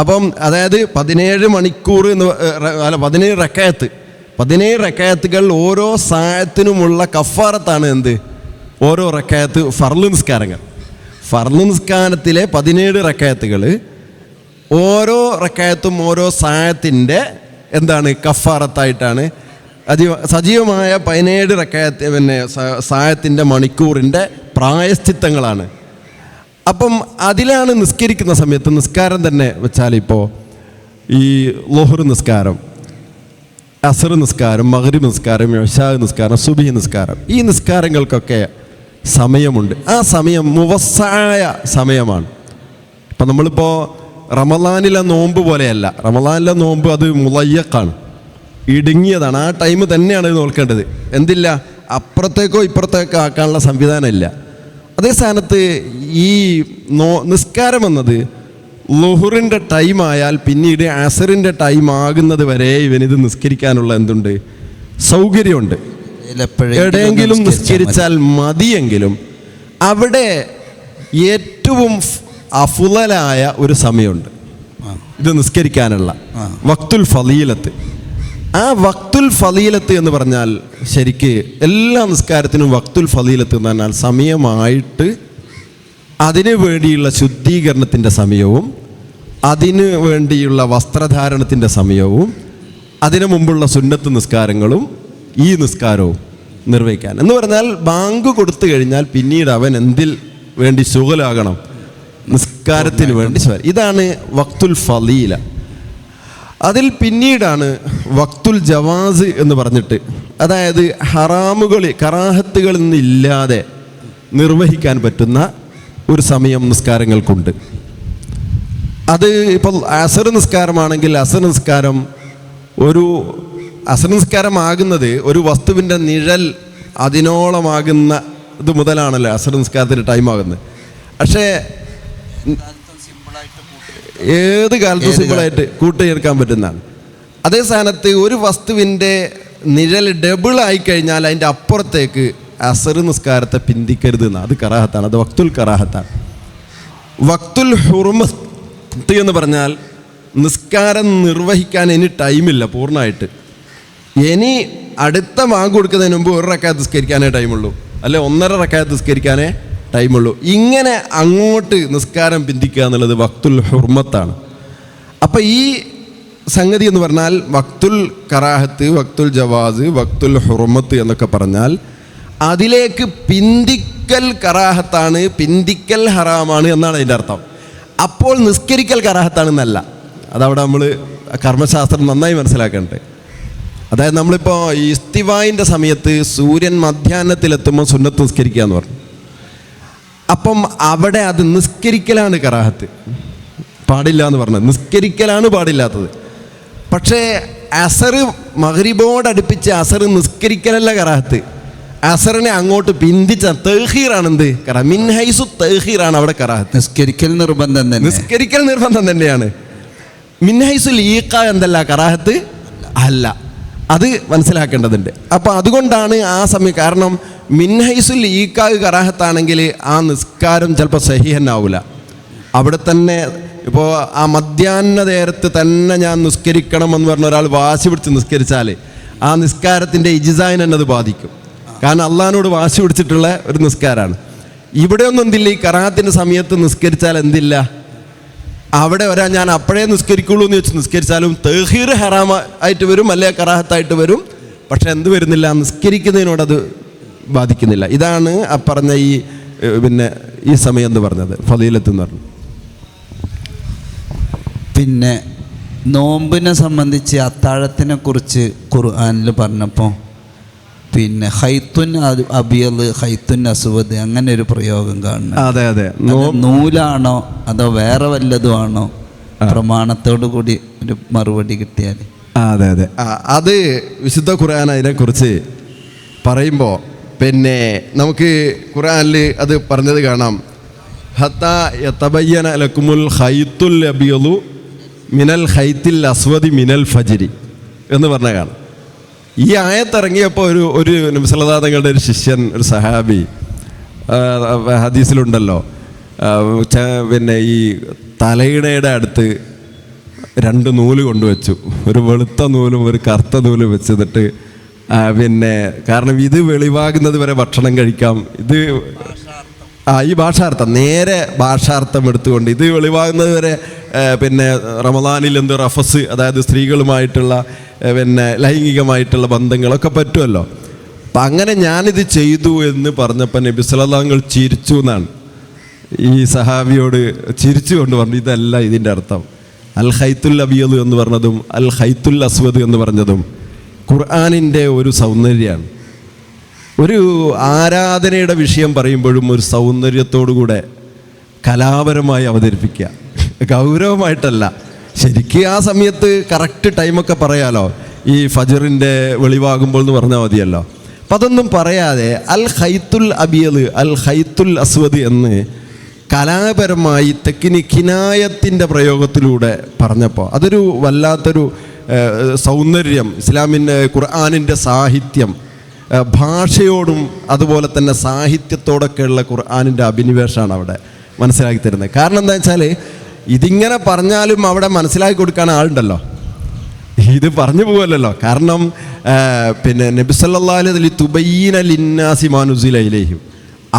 [SPEAKER 2] അപ്പം അതായത് 17 മണിക്കൂർ എന്ന് 17 റക്അത്ത്, 17 റക്അത്തുകൾ ഓരോ സായത്തിനുമുള്ള കഫാറത്താണ് എന്ത്? ഓരോ റക്അത്ത് ഫർള് നിസ്കാരങ്ങൾ. ഫർള് നിസ്കാരത്തിലെ 17 റക്അത്തുകൾ ഓരോ റക്അത്തും ഓരോ സായത്തിൻ്റെ എന്താണ്? കഫാറത്തായിട്ടാണ്. സജീവമായ 17 റക്അത്ത് സായത്തിൻ്റെ മണിക്കൂറിൻ്റെ പ്രായശ്ചിത്തങ്ങളാണ്. അപ്പം അതിലാണ് നിസ്കരിക്കുന്ന സമയത്ത് നിസ്കാരം തന്നെ വെച്ചാൽ, ഇപ്പോൾ ഈ ളുഹ്ർ നിസ്കാരം, അസ്ർ നിസ്കാരം, മഗ്‌രിബ് നിസ്കാരം, ഇശാ നിസ്കാരം, സുബ്ഹി നിസ്കാരം, ഈ നിസ്കാരങ്ങൾക്കൊക്കെ സമയമുണ്ട്. ആ സമയം മുവസ്സഅയ സമയമാണ്. ഇപ്പം നമ്മളിപ്പോൾ റമളാനിലെ നോമ്പ് പോലെയല്ല. റമളാനിലെ നോമ്പ് അത് മുളയ്യക്കാണ്, ഇടുങ്ങിയതാണ്. ആ ടൈം തന്നെയാണ് ഇത് നോക്കേണ്ടത്. എന്തില്ല, അപ്പുറത്തേക്കോ ഇപ്പുറത്തേക്കോ ആക്കാനുള്ള സംവിധാനമില്ല. അതേ സ്ഥാനത്ത് ഈ നിസ്കാരം എന്നത് ളുഹ്റിൻ്റെ ടൈം ആയാൽ പിന്നീട് അസറിൻ്റെ ടൈം ആകുന്നത് വരെ ഇവനിത് നിസ്കരിക്കാനുള്ള എന്തുണ്ട്? സൗകര്യമുണ്ട്. എവിടെയെങ്കിലും നിസ്കരിച്ചാൽ മതിയെങ്കിലും അവിടെ ഏറ്റവും അഫ്ളലായ ഒരു സമയമുണ്ട് ഇത് നിസ്കരിക്കാനുള്ള, വക്തുൽ ഫളീലത്ത്. ആ വക്തുൽ ഫളീലത്ത് എന്ന് പറഞ്ഞാൽ ശരിക്ക് എല്ലാ നിസ്കാരത്തിനും വക്തുൽ ഫളീലത്ത് എന്ന് പറഞ്ഞാൽ സമയമായിട്ട് അതിനു വേണ്ടിയുള്ള ശുദ്ധീകരണത്തിൻ്റെ സമയവും അതിനു വേണ്ടിയുള്ള വസ്ത്രധാരണത്തിൻ്റെ സമയവും അതിനു മുമ്പുള്ള സുന്നത്ത് നിസ്കാരങ്ങളും ഈ നിസ്കാരവും നിർവഹിക്കാൻ എന്ന് പറഞ്ഞാൽ ബാങ്ക് കൊടുത്തു കഴിഞ്ഞാൽ പിന്നീട് അവൻ എന്തിൽ വേണ്ടി ശുഗലാകണം? നിസ്കാരത്തിന് വേണ്ടി. ഇതാണ് വക്തുൽ ഫളീല. അതിൽ പിന്നീടാണ് വക്തുൽ ജവാസ് എന്ന് പറഞ്ഞിട്ട്, അതായത് ഹറാമുകളിൽ കറാഹത്തുകളിൽ നിന്നില്ലാതെ നിർവഹിക്കാൻ പറ്റുന്ന ഒരു സമയം നിസ്കാരങ്ങൾക്കുണ്ട്. അത് ഇപ്പോൾ അസർ നിസ്കാരമാണെങ്കിൽ അസർ നിസ്കാരമാകുന്നത് ഒരു വസ്തുവിൻ്റെ നിഴൽ അതിനോളമാകുന്ന ഇത് മുതലാണല്ലോ അസർ നിസ്കാരത്തിൻ്റെ ടൈം ആകുന്നത്. പക്ഷേ ഏത് കാലത്തും സിമ്പിളായിട്ട് കൂട്ടിയെടുക്കാൻ പറ്റുന്നതാണ്. അതേ സ്ഥാനത്ത് ഒരു വസ്തുവിൻ്റെ നിഴൽ ഡബിൾ ആയിക്കഴിഞ്ഞാൽ അതിൻ്റെ അപ്പുറത്തേക്ക് അസർ നിസ്കാരത്തെ പിന്തിക്കരുത് എന്നാണ്. അത് കറാഹത്താണ്, അത് വക്തുൽ കറാഹത്താണ്. വക്തുൽ ഹുർമത്ത് എന്ന് പറഞ്ഞാൽ നിസ്കാരം നിർവഹിക്കാൻ ഇനി ടൈമില്ല പൂർണ്ണമായിട്ട്. ഇനി അടുത്ത ബാങ്ക് കൊടുക്കുന്നതിന് മുമ്പ് 1 റക്അത്ത് നിസ്കരിക്കാനേ ടൈമുള്ളൂ, അല്ലെ 1.5 റക്അത്ത് നിസ്കരിക്കാനേ ടൈമുള്ളൂ. ഇങ്ങനെ അങ്ങോട്ട് നിസ്കാരം പിന്തിക്കുക എന്നുള്ളത് വക്തുൽ ഹുർമത്താണ്. അപ്പം ഈ സംഗതി എന്ന് പറഞ്ഞാൽ വക്തുൽ കറാഹത്ത്, വക്തുൽ ജവാസ്, വക്തുൽ ഹുർമത്ത് എന്നൊക്കെ പറഞ്ഞാൽ അതിലേക്ക് പിന്തിക്കൽ കറാഹത്താണ്, പിന്തിക്കൽ ഹറാമാണ് എന്നാണ് അതിൻ്റെ അർത്ഥം. അപ്പോൾ നിസ്കരിക്കൽ കറാഹത്താണെന്നല്ല. അതവിടെ നമ്മൾ കർമ്മശാസ്ത്രം നന്നായി മനസ്സിലാക്കേണ്ടത്. അതായത് നമ്മളിപ്പോൾ ഇസ്തിവായിൻ്റെ സമയത്ത് സൂര്യൻ മധ്യാഹ്നത്തിലെത്തുമ്പോൾ സുന്നത്ത് നിസ്കരിക്കുക എന്ന് പറഞ്ഞു. അപ്പം അവിടെ അത് നിസ്കരിക്കലാണ് കറാഹത്ത്, പാടില്ല എന്ന് പറഞ്ഞത്. നിസ്കരിക്കലാണ് പാടില്ലാത്തത്. പക്ഷേ അസർ മഗ്‌രിബോടടുപ്പിച്ച് അസർ നിസ്കരിക്കലല്ല കറാഹത്ത്. അസറിനെ അങ്ങോട്ട് പിന്തിച്ച തൗഹീറാണ് എന്ത്? മിൻഹൈസു തൗഹീറാണ് അവിടെ കറാഹത്ത്.
[SPEAKER 1] നിസ്കരിക്കൽ നിർബന്ധം
[SPEAKER 2] തന്നെയാണ്. മിൻഹൈസുൽ ഈഖ എന്തല്ല കറാഹത്ത് അല്ല. അത് മനസ്സിലാക്കേണ്ടതുണ്ട്. അപ്പോൾ അതുകൊണ്ടാണ് ആ സമയം, കാരണം മിൻഹൈസുൽ ഈഖ കറാഹത്താണെങ്കിൽ ആ നിസ്കാരം ചിലപ്പോൾ സഹിഹന്നാവില്ല. അവിടെ തന്നെ ഇപ്പോൾ ആ മധ്യാഹ്ന നേരത്ത് തന്നെ ഞാൻ നിസ്കരിക്കണമെന്ന് പറഞ്ഞ ഒരാൾ വാശി പിടിച്ച് നിസ്കരിച്ചാൽ ആ നിസ്കാരത്തിൻ്റെ ഇജ്സായിനെ അത് ബാധിക്കും. കാരണം അള്ളാഹിനോട് വാശി പിടിച്ചിട്ടുള്ള ഒരു നിസ്കാരമാണ്. ഇവിടെ ഒന്നും എന്തില്ല, ഈ കറാഹത്തിൻ്റെ സമയത്ത് നിസ്കരിച്ചാൽ എന്തില്ല, അവിടെ ഞാൻ അപ്പോഴേ നിസ്കരിക്കുള്ളൂ എന്ന് വെച്ച് നിസ്കരിച്ചാലും തൗഹീർ ഹറാമ ആയിട്ട് വരും, അല്ലെ കറാഹത്തായിട്ട് വരും. പക്ഷെ എന്ത് വരുന്നില്ല, നിസ്കരിക്കുന്നതിനോടത് ബാധിക്കുന്നില്ല. ഇതാണ് ആ പറഞ്ഞ ഈ സമയം എന്ന് പറഞ്ഞത് ഫളീലത്ത് എന്ന് പറഞ്ഞു.
[SPEAKER 1] പിന്നെ നോമ്പിനെ സംബന്ധിച്ച് അത്താഴത്തിനെ കുറിച്ച് ഖുർആനിൽ പറഞ്ഞപ്പോൾ പിന്നെ ഹൈത്തുൻ അബിയൽ ഹൈത്തുൻ അസുവദ് അങ്ങനെ ഒരു പ്രയോഗം കാണുന്നു.
[SPEAKER 2] അതെ അതെ,
[SPEAKER 1] നൂലാണോ അതോ വേറെ വല്ലതും ആണോ? പ്രമാണത്തോടു കൂടി ഒരു മറുപടി കിട്ടിയാൽ.
[SPEAKER 2] അതെ അതെ, അത് വിശുദ്ധ ഖുർആൻ അതിനെക്കുറിച്ച് പറയുമ്പോൾ പിന്നെ നമുക്ക് ഖുർആനിൽ അത് പറഞ്ഞത് കാണാം. ഹത്താ യതബയ്യന ലക്കുമുൽ ഖൈത്തുൽ അബിയദു മിനൽ ഖൈത്തിൽ അസ്വദി മിനൽ ഫജ്രി എന്ന് പറഞ്ഞ കാണാം. ഈ ആയത്തിറങ്ങിയപ്പോൾ ഒരു നബി സല്ലല്ലാഹു അലൈഹി തങ്ങളുടെ ഒരു ശിഷ്യൻ, ഒരു സഹാബി, ഹദീസിലുണ്ടല്ലോ, പിന്നെ ഈ തലയിണയുടെ അടുത്ത് 2 നൂല് കൊണ്ടുവച്ചു, ഒരു വെളുത്ത നൂലും ഒരു കറുത്ത നൂലും വെച്ചിട്ട് പിന്നെ കാരണം ഇത് വെളിവാകുന്നത് വരെ ഭക്ഷണം കഴിക്കാം, ഇത് ഈ ഭാഷാർത്ഥം, നേരെ ഭാഷാർത്ഥം എടുത്തുകൊണ്ട് ഇത് വെളിവാകുന്നത് വരെ പിന്നെ റമദാനിൽ റഫസ്, അതായത് സ്ത്രീകളുമായിട്ടുള്ള പിന്നെ ലൈംഗികമായിട്ടുള്ള ബന്ധങ്ങളൊക്കെ പറ്റുമല്ലോ. അപ്പം അങ്ങനെ ഞാനിത് ചെയ്തു എന്ന് പറഞ്ഞപ്പോൾ നബി സല്ലല്ലാഹു അലൈഹി വസല്ലം ചിരിച്ചു എന്നാണ്. ഈ സഹാബിയോട് ചിരിച്ചു കൊണ്ട് പറഞ്ഞു, ഇതല്ല ഇതിൻ്റെ അർത്ഥം. അൽ ഖൈത്തുൽ അബിയദ് എന്ന് പറഞ്ഞതും അൽ ഖൈത്തുൽ അസ്വദ് എന്ന് പറഞ്ഞതും ഖുർആനിൻ്റെ ഒരു സൗന്ദര്യമാണ്. ഒരു ആരാധനയുടെ വിഷയം പറയുമ്പോഴും ഒരു സൗന്ദര്യത്തോടുകൂടെ കലാപരമായി അവതരിപ്പിക്കുക, ഗൗരവമായിട്ടല്ല. ശരിക്കും ആ സമയത്ത് കറക്റ്റ് ടൈമൊക്കെ പറയാലോ, ഈ ഫജറിൻ്റെ വെളിവാകുമ്പോൾ എന്ന് പറഞ്ഞാൽ മതിയല്ലോ. അപ്പം അതൊന്നും പറയാതെ അൽ ഖൈത്തുൽ അബിയദ് അൽ ഖൈത്തുൽ അസ്വദ് എന്ന് കലാപരമായി കിനായത്തിൻ്റെ പ്രയോഗത്തിലൂടെ പറഞ്ഞപ്പോൾ അതൊരു വല്ലാത്തൊരു സൗന്ദര്യം, ഇസ്ലാമിൻ്റെ ഖുർആനിൻ്റെ സാഹിത്യം, ഭാഷയോടും അതുപോലെ തന്നെ സാഹിത്യത്തോടൊക്കെയുള്ള ഖുർആനിൻ്റെ അഭിനിവേശമാണ് അവിടെ മനസ്സിലാക്കി തരുന്നത്. കാരണം എന്താ വെച്ചാൽ ഇതിങ്ങനെ പറഞ്ഞാലും അവിടെ മനസ്സിലാക്കി കൊടുക്കാൻ ആളുണ്ടല്ലോ, ഇത് പറഞ്ഞു പോകല്ലോ. കാരണം പിന്നെ നബി സല്ലല്ലാഹു അലൈഹി വസല്ലം തുബയ്യിന ലിന്നാസി മാ നുസില ഇലൈഹിം,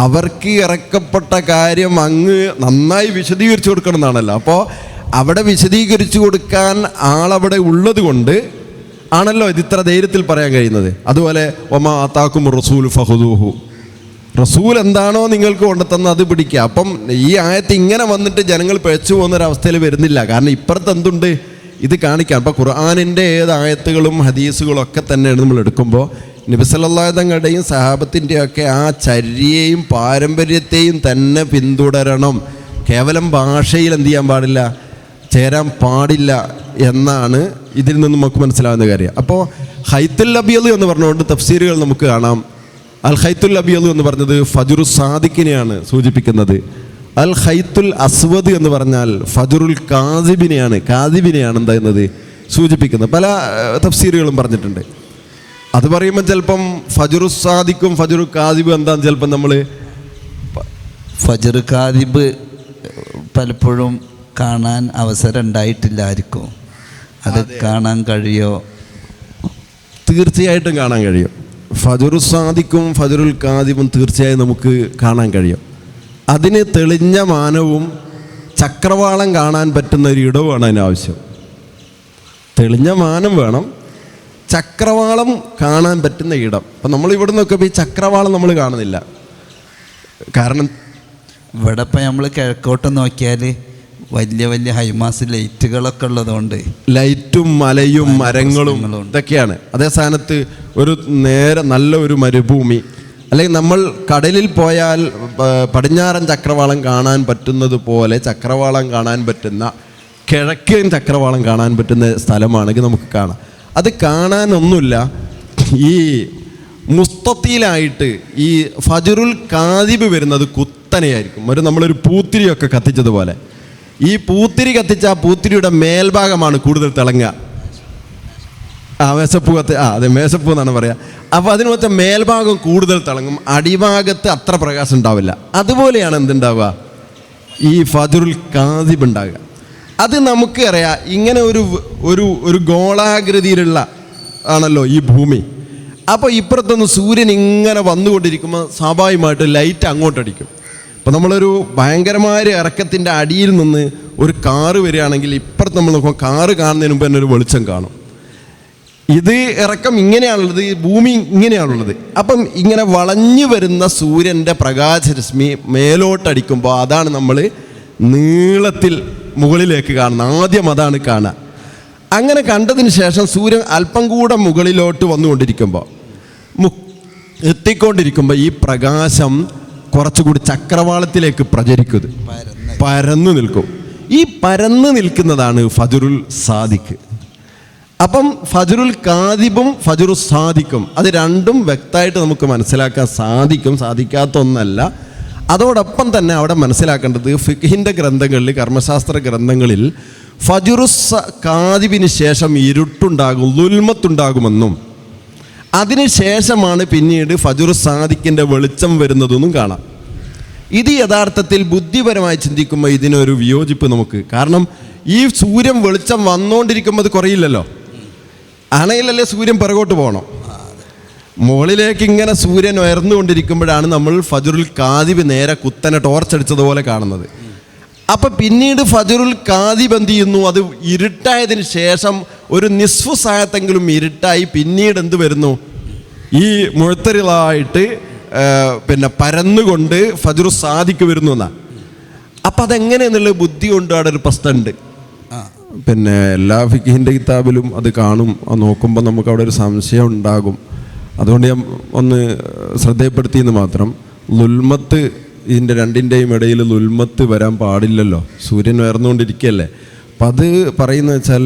[SPEAKER 2] അവർക്ക് ഇറക്കപ്പെട്ട കാര്യം അങ്ങ് നന്നായി വിശദീകരിച്ചു കൊടുക്കണം എന്നാണല്ലോ. അപ്പോൾ അവിടെ വിശദീകരിച്ചു കൊടുക്കാൻ ആളവിടെ ഉള്ളത് കൊണ്ട് ആണല്ലോ ഇത് ഇത്ര ധൈര്യത്തിൽ പറയാൻ കഴിയുന്നത്. അതുപോലെ വമാ ആതാക്കും റസൂൽ ഫഖുദൂഹു, റസൂൽ എന്താണോ നിങ്ങൾക്ക് കൊണ്ടുതന്ന അത് പിടിക്കുക. അപ്പം ഈ ആയത്ത് ഇങ്ങനെ വന്നിട്ട് ജനങ്ങൾ പിഴച്ചു പോകുന്നൊരവസ്ഥയിൽ വരുന്നില്ല. കാരണം ഇപ്പുറത്ത് എന്തുണ്ട് ഇത് കാണിക്കാൻ. അപ്പോൾ ഖുർആനിൻ്റെ ഏത് ആയത്തുകളും ഹദീസുകളും ഒക്കെ തന്നെയാണ് നമ്മൾ എടുക്കുമ്പോൾ നബി സല്ലല്ലാഹു അലൈഹി തങ്ങളുടെയും സഹാബത്തിൻ്റെയൊക്കെ ആ ചര്യയും പാരമ്പര്യത്തെയും തന്നെ പിന്തുടരണം. കേവലം ഭാഷയിൽ എന്ത് ചെയ്യാൻ പാടില്ല, ചേരാൻ പാടില്ല എന്നാണ് ഇതിൽ നിന്ന് നമുക്ക് മനസ്സിലാവുന്ന കാര്യം. അപ്പോൾ ഖൈത്തുൽ അബിയദ് എന്ന് പറഞ്ഞുകൊണ്ട് തഫ്സീറുകൾ നമുക്ക് കാണാം. അൽ ഖൈത്തുൽ അബിയദ് എന്ന് പറഞ്ഞത് ഫജ്റു സാദിഖിനെയാണ് സൂചിപ്പിക്കുന്നത്. അൽ ഖൈത്തുൽ അസ്വദ് എന്ന് പറഞ്ഞാൽ ഫജ്റുൽ കാസിബിനെയാണ് എന്താ എന്നത് സൂചിപ്പിക്കുന്നത്. പല തഫ്സീറുകളും പറഞ്ഞിട്ടുണ്ട്. അത് പറയുമ്പോൾ ചിലപ്പം ഫജ്റു സാദിഖും ഫജ്റു കാസിബും എന്താന്ന് ചിലപ്പം നമ്മൾ
[SPEAKER 1] ഫജ്ർ കാദിബ് പലപ്പോഴും കാണാൻ അവസരം ഉണ്ടായിട്ടില്ലായിരിക്കും. അത് കാണാൻ കഴിയോ?
[SPEAKER 2] തീർച്ചയായിട്ടും കാണാൻ കഴിയും. ഫജ്റു സാദിഖും ഫജ്റുൽ കാദിബും തീർച്ചയായും നമുക്ക് കാണാൻ കഴിയും. അതിന് തെളിഞ്ഞ മാനവും ചക്രവാളം കാണാൻ പറ്റുന്ന ഒരു ഇടവുമാണ് അതിനാവശ്യം. തെളിഞ്ഞ മാനം വേണം, ചക്രവാളം കാണാൻ പറ്റുന്ന ഇടം. അപ്പം നമ്മൾ ഇവിടെ നിന്നൊക്കെ ഈ ചക്രവാളം നമ്മൾ കാണുന്നില്ല. കാരണം
[SPEAKER 1] ഇവിടെ ഇപ്പം നമ്മൾ കിഴക്കോട്ട് നോക്കിയാൽ വലിയ വലിയ ഹൈമാസ് ലൈറ്റുകളൊക്കെ ഉള്ളതുകൊണ്ട്
[SPEAKER 2] ലൈറ്റും മലയും മരങ്ങളും ഇതൊക്കെയാണ്. അതേ സ്ഥാനത്ത് ഒരു നേരെ നല്ല ഒരു മരുഭൂമി, അല്ലെങ്കിൽ നമ്മൾ കടലിൽ പോയാൽ പടിഞ്ഞാറൻ ചക്രവാളം കാണാൻ പറ്റുന്നത് പോലെ ചക്രവാളം കാണാൻ പറ്റുന്ന, കിഴക്കൻ ചക്രവാളം കാണാൻ പറ്റുന്ന സ്ഥലമാണെങ്കിൽ നമുക്ക് കാണാം. അത് കാണാനൊന്നുമില്ല. ഈ മുസ്തത്തിലായിട്ട് ഈ ഫജ്റുൽ കാദിബ് വരുന്നത് കുത്തനെയായിരിക്കും. നമ്മളൊരു പൂത്തിരിയൊക്കെ കത്തിച്ചതുപോലെ ഈ പൂത്തിരി കത്തിച്ച ആ പൂത്തിരിയുടെ മേൽഭാഗമാണ് കൂടുതൽ തിളങ്ങുക. മേശപ്പൂ അതെ, മേശപ്പൂ എന്നാണ് പറയുക. അപ്പോൾ അതിന് വെച്ച മേൽഭാഗം കൂടുതൽ തിളങ്ങും, അടിഭാഗത്ത് അത്ര പ്രകാശം ഉണ്ടാവില്ല. അതുപോലെയാണ് എന്തുണ്ടാവുക, ഈ ഫജ്റുൽ കാദിബ് ഉണ്ടാകുക. അത് നമുക്ക് അറിയാം. ഇങ്ങനെ ഒരു ഗോളാകൃതിയിലുള്ള ആണല്ലോ ഈ ഭൂമി. അപ്പോൾ ഇപ്പുറത്തൊന്ന് സൂര്യൻ ഇങ്ങനെ വന്നുകൊണ്ടിരിക്കുമ്പോൾ സ്വാഭാവികമായിട്ട് ലൈറ്റ് അങ്ങോട്ടടിക്കും. അപ്പോൾ നമ്മളൊരു ഭയങ്കരമായ ഇറക്കത്തിൻ്റെ അടിയിൽ നിന്ന് ഒരു കാറ് വരികയാണെങ്കിൽ ഇപ്പുറത്ത് നമ്മൾ നോക്കുമ്പോൾ കാറ് കാണുന്നതിന് മുമ്പ് തന്നെ ഒരു വെളിച്ചം കാണും. ഇത് ഇറക്കം ഇങ്ങനെയാണുള്ളത്, ഈ ഭൂമി ഇങ്ങനെയാണുള്ളത്. അപ്പം ഇങ്ങനെ വളഞ്ഞു വരുന്ന സൂര്യൻ്റെ പ്രകാശരശ്മി മേലോട്ടടിക്കുമ്പോൾ അതാണ് നമ്മൾ നീളത്തിൽ മുകളിലേക്ക് കാണുന്നത്. ആദ്യം അതാണ് കാണുക. അങ്ങനെ കണ്ടതിന് ശേഷം സൂര്യൻ അല്പം കൂടെ മുകളിലോട്ട് വന്നുകൊണ്ടിരിക്കുമ്പോൾ എത്തിക്കൊണ്ടിരിക്കുമ്പോൾ ഈ പ്രകാശം കുറച്ചുകൂടി ചക്രവാളത്തിലേക്ക് പ്രചരിക്കും, പരന്നു നിൽക്കും. ഈ പരന്നു നിൽക്കുന്നതാണ് ഫജ്റുൽ സാദിഖ്. അപ്പം ഫജ്റുൽ കാദിബും ഫജ്റുൽ സാദിഖും അത് രണ്ടും വ്യക്തമായിട്ട് നമുക്ക് മനസ്സിലാക്കാൻ സാധിക്കും, സാധിക്കാത്ത ഒന്നല്ല. അതോടൊപ്പം തന്നെ അവിടെ മനസ്സിലാക്കേണ്ടത് ഫിഖ്ഹിൻ്റെ ഗ്രന്ഥങ്ങളിൽ, കർമ്മശാസ്ത്ര ഗ്രന്ഥങ്ങളിൽ ഫജ്റുൽ കാദിബിന് ശേഷം ഇരുട്ടുണ്ടാകും, ളുൽമത്തുണ്ടാകുമെന്നും അതിനുശേഷമാണ് പിന്നീട് ഫജ്റുൽ സാദിഖിൻ്റെ വെളിച്ചം വരുന്നതെന്നും കാണാം. ഇത് യഥാർത്ഥത്തിൽ ബുദ്ധിപരമായി ചിന്തിക്കുമ്പോൾ ഇതിനൊരു വിയോജിപ്പ് നമുക്ക്. കാരണം ഈ സൂര്യൻ വെളിച്ചം വന്നുകൊണ്ടിരിക്കുമ്പോൾ അത് കുറയില്ലല്ലോ, അണയിലല്ലേ സൂര്യൻ പിറകോട്ട് പോകണം. മുകളിലേക്ക് ഇങ്ങനെ സൂര്യൻ ഉയർന്നുകൊണ്ടിരിക്കുമ്പോഴാണ് നമ്മൾ ഫജ്റുൽ കാദിബ് നേരെ കുത്തനെ ടോർച്ചടിച്ചതുപോലെ കാണുന്നത്. അപ്പം പിന്നീട് ഫജ്റുൽ കാദിബ് എന്ത് ചെയ്യുന്നു, അത് ഇരുട്ടായതിന് ശേഷം ഒരു നിസ്ഫു സായത്തെങ്കിലും ഇരുട്ടായി പിന്നീട് എന്ത് വരുന്നു, ഈ മുഴത്തരിളായിട്ട് പിന്നെ പരന്നുകൊണ്ട് ഫജ്റുൽ സാദിഖ് വരുന്നു എന്നാണ്. അപ്പം അതെങ്ങനെയെന്നുള്ള ബുദ്ധി കൊണ്ട് അവിടെ ഒരു പ്രശ്നമുണ്ട്. പിന്നെ എല്ലാ ഫിഖ്ഹിൻ്റെ കിതാബിലും അത് കാണും. അത് നോക്കുമ്പോൾ നമുക്ക് അവിടെ ഒരു സംശയം ഉണ്ടാകും. അതുകൊണ്ട് ഞാൻ ഒന്ന് ശ്രദ്ധയപ്പെടുത്തിയെന്ന് മാത്രം. ളുൽമത്ത്, ഇതിൻ്റെ രണ്ടിൻ്റെയും ഇടയിൽ ളുൽമത്ത് വരാൻ പാടില്ലല്ലോ, സൂര്യൻ ഉയർന്നുകൊണ്ടിരിക്കുകയല്ലേ. അപ്പം അത് പറയുന്നത് വെച്ചാൽ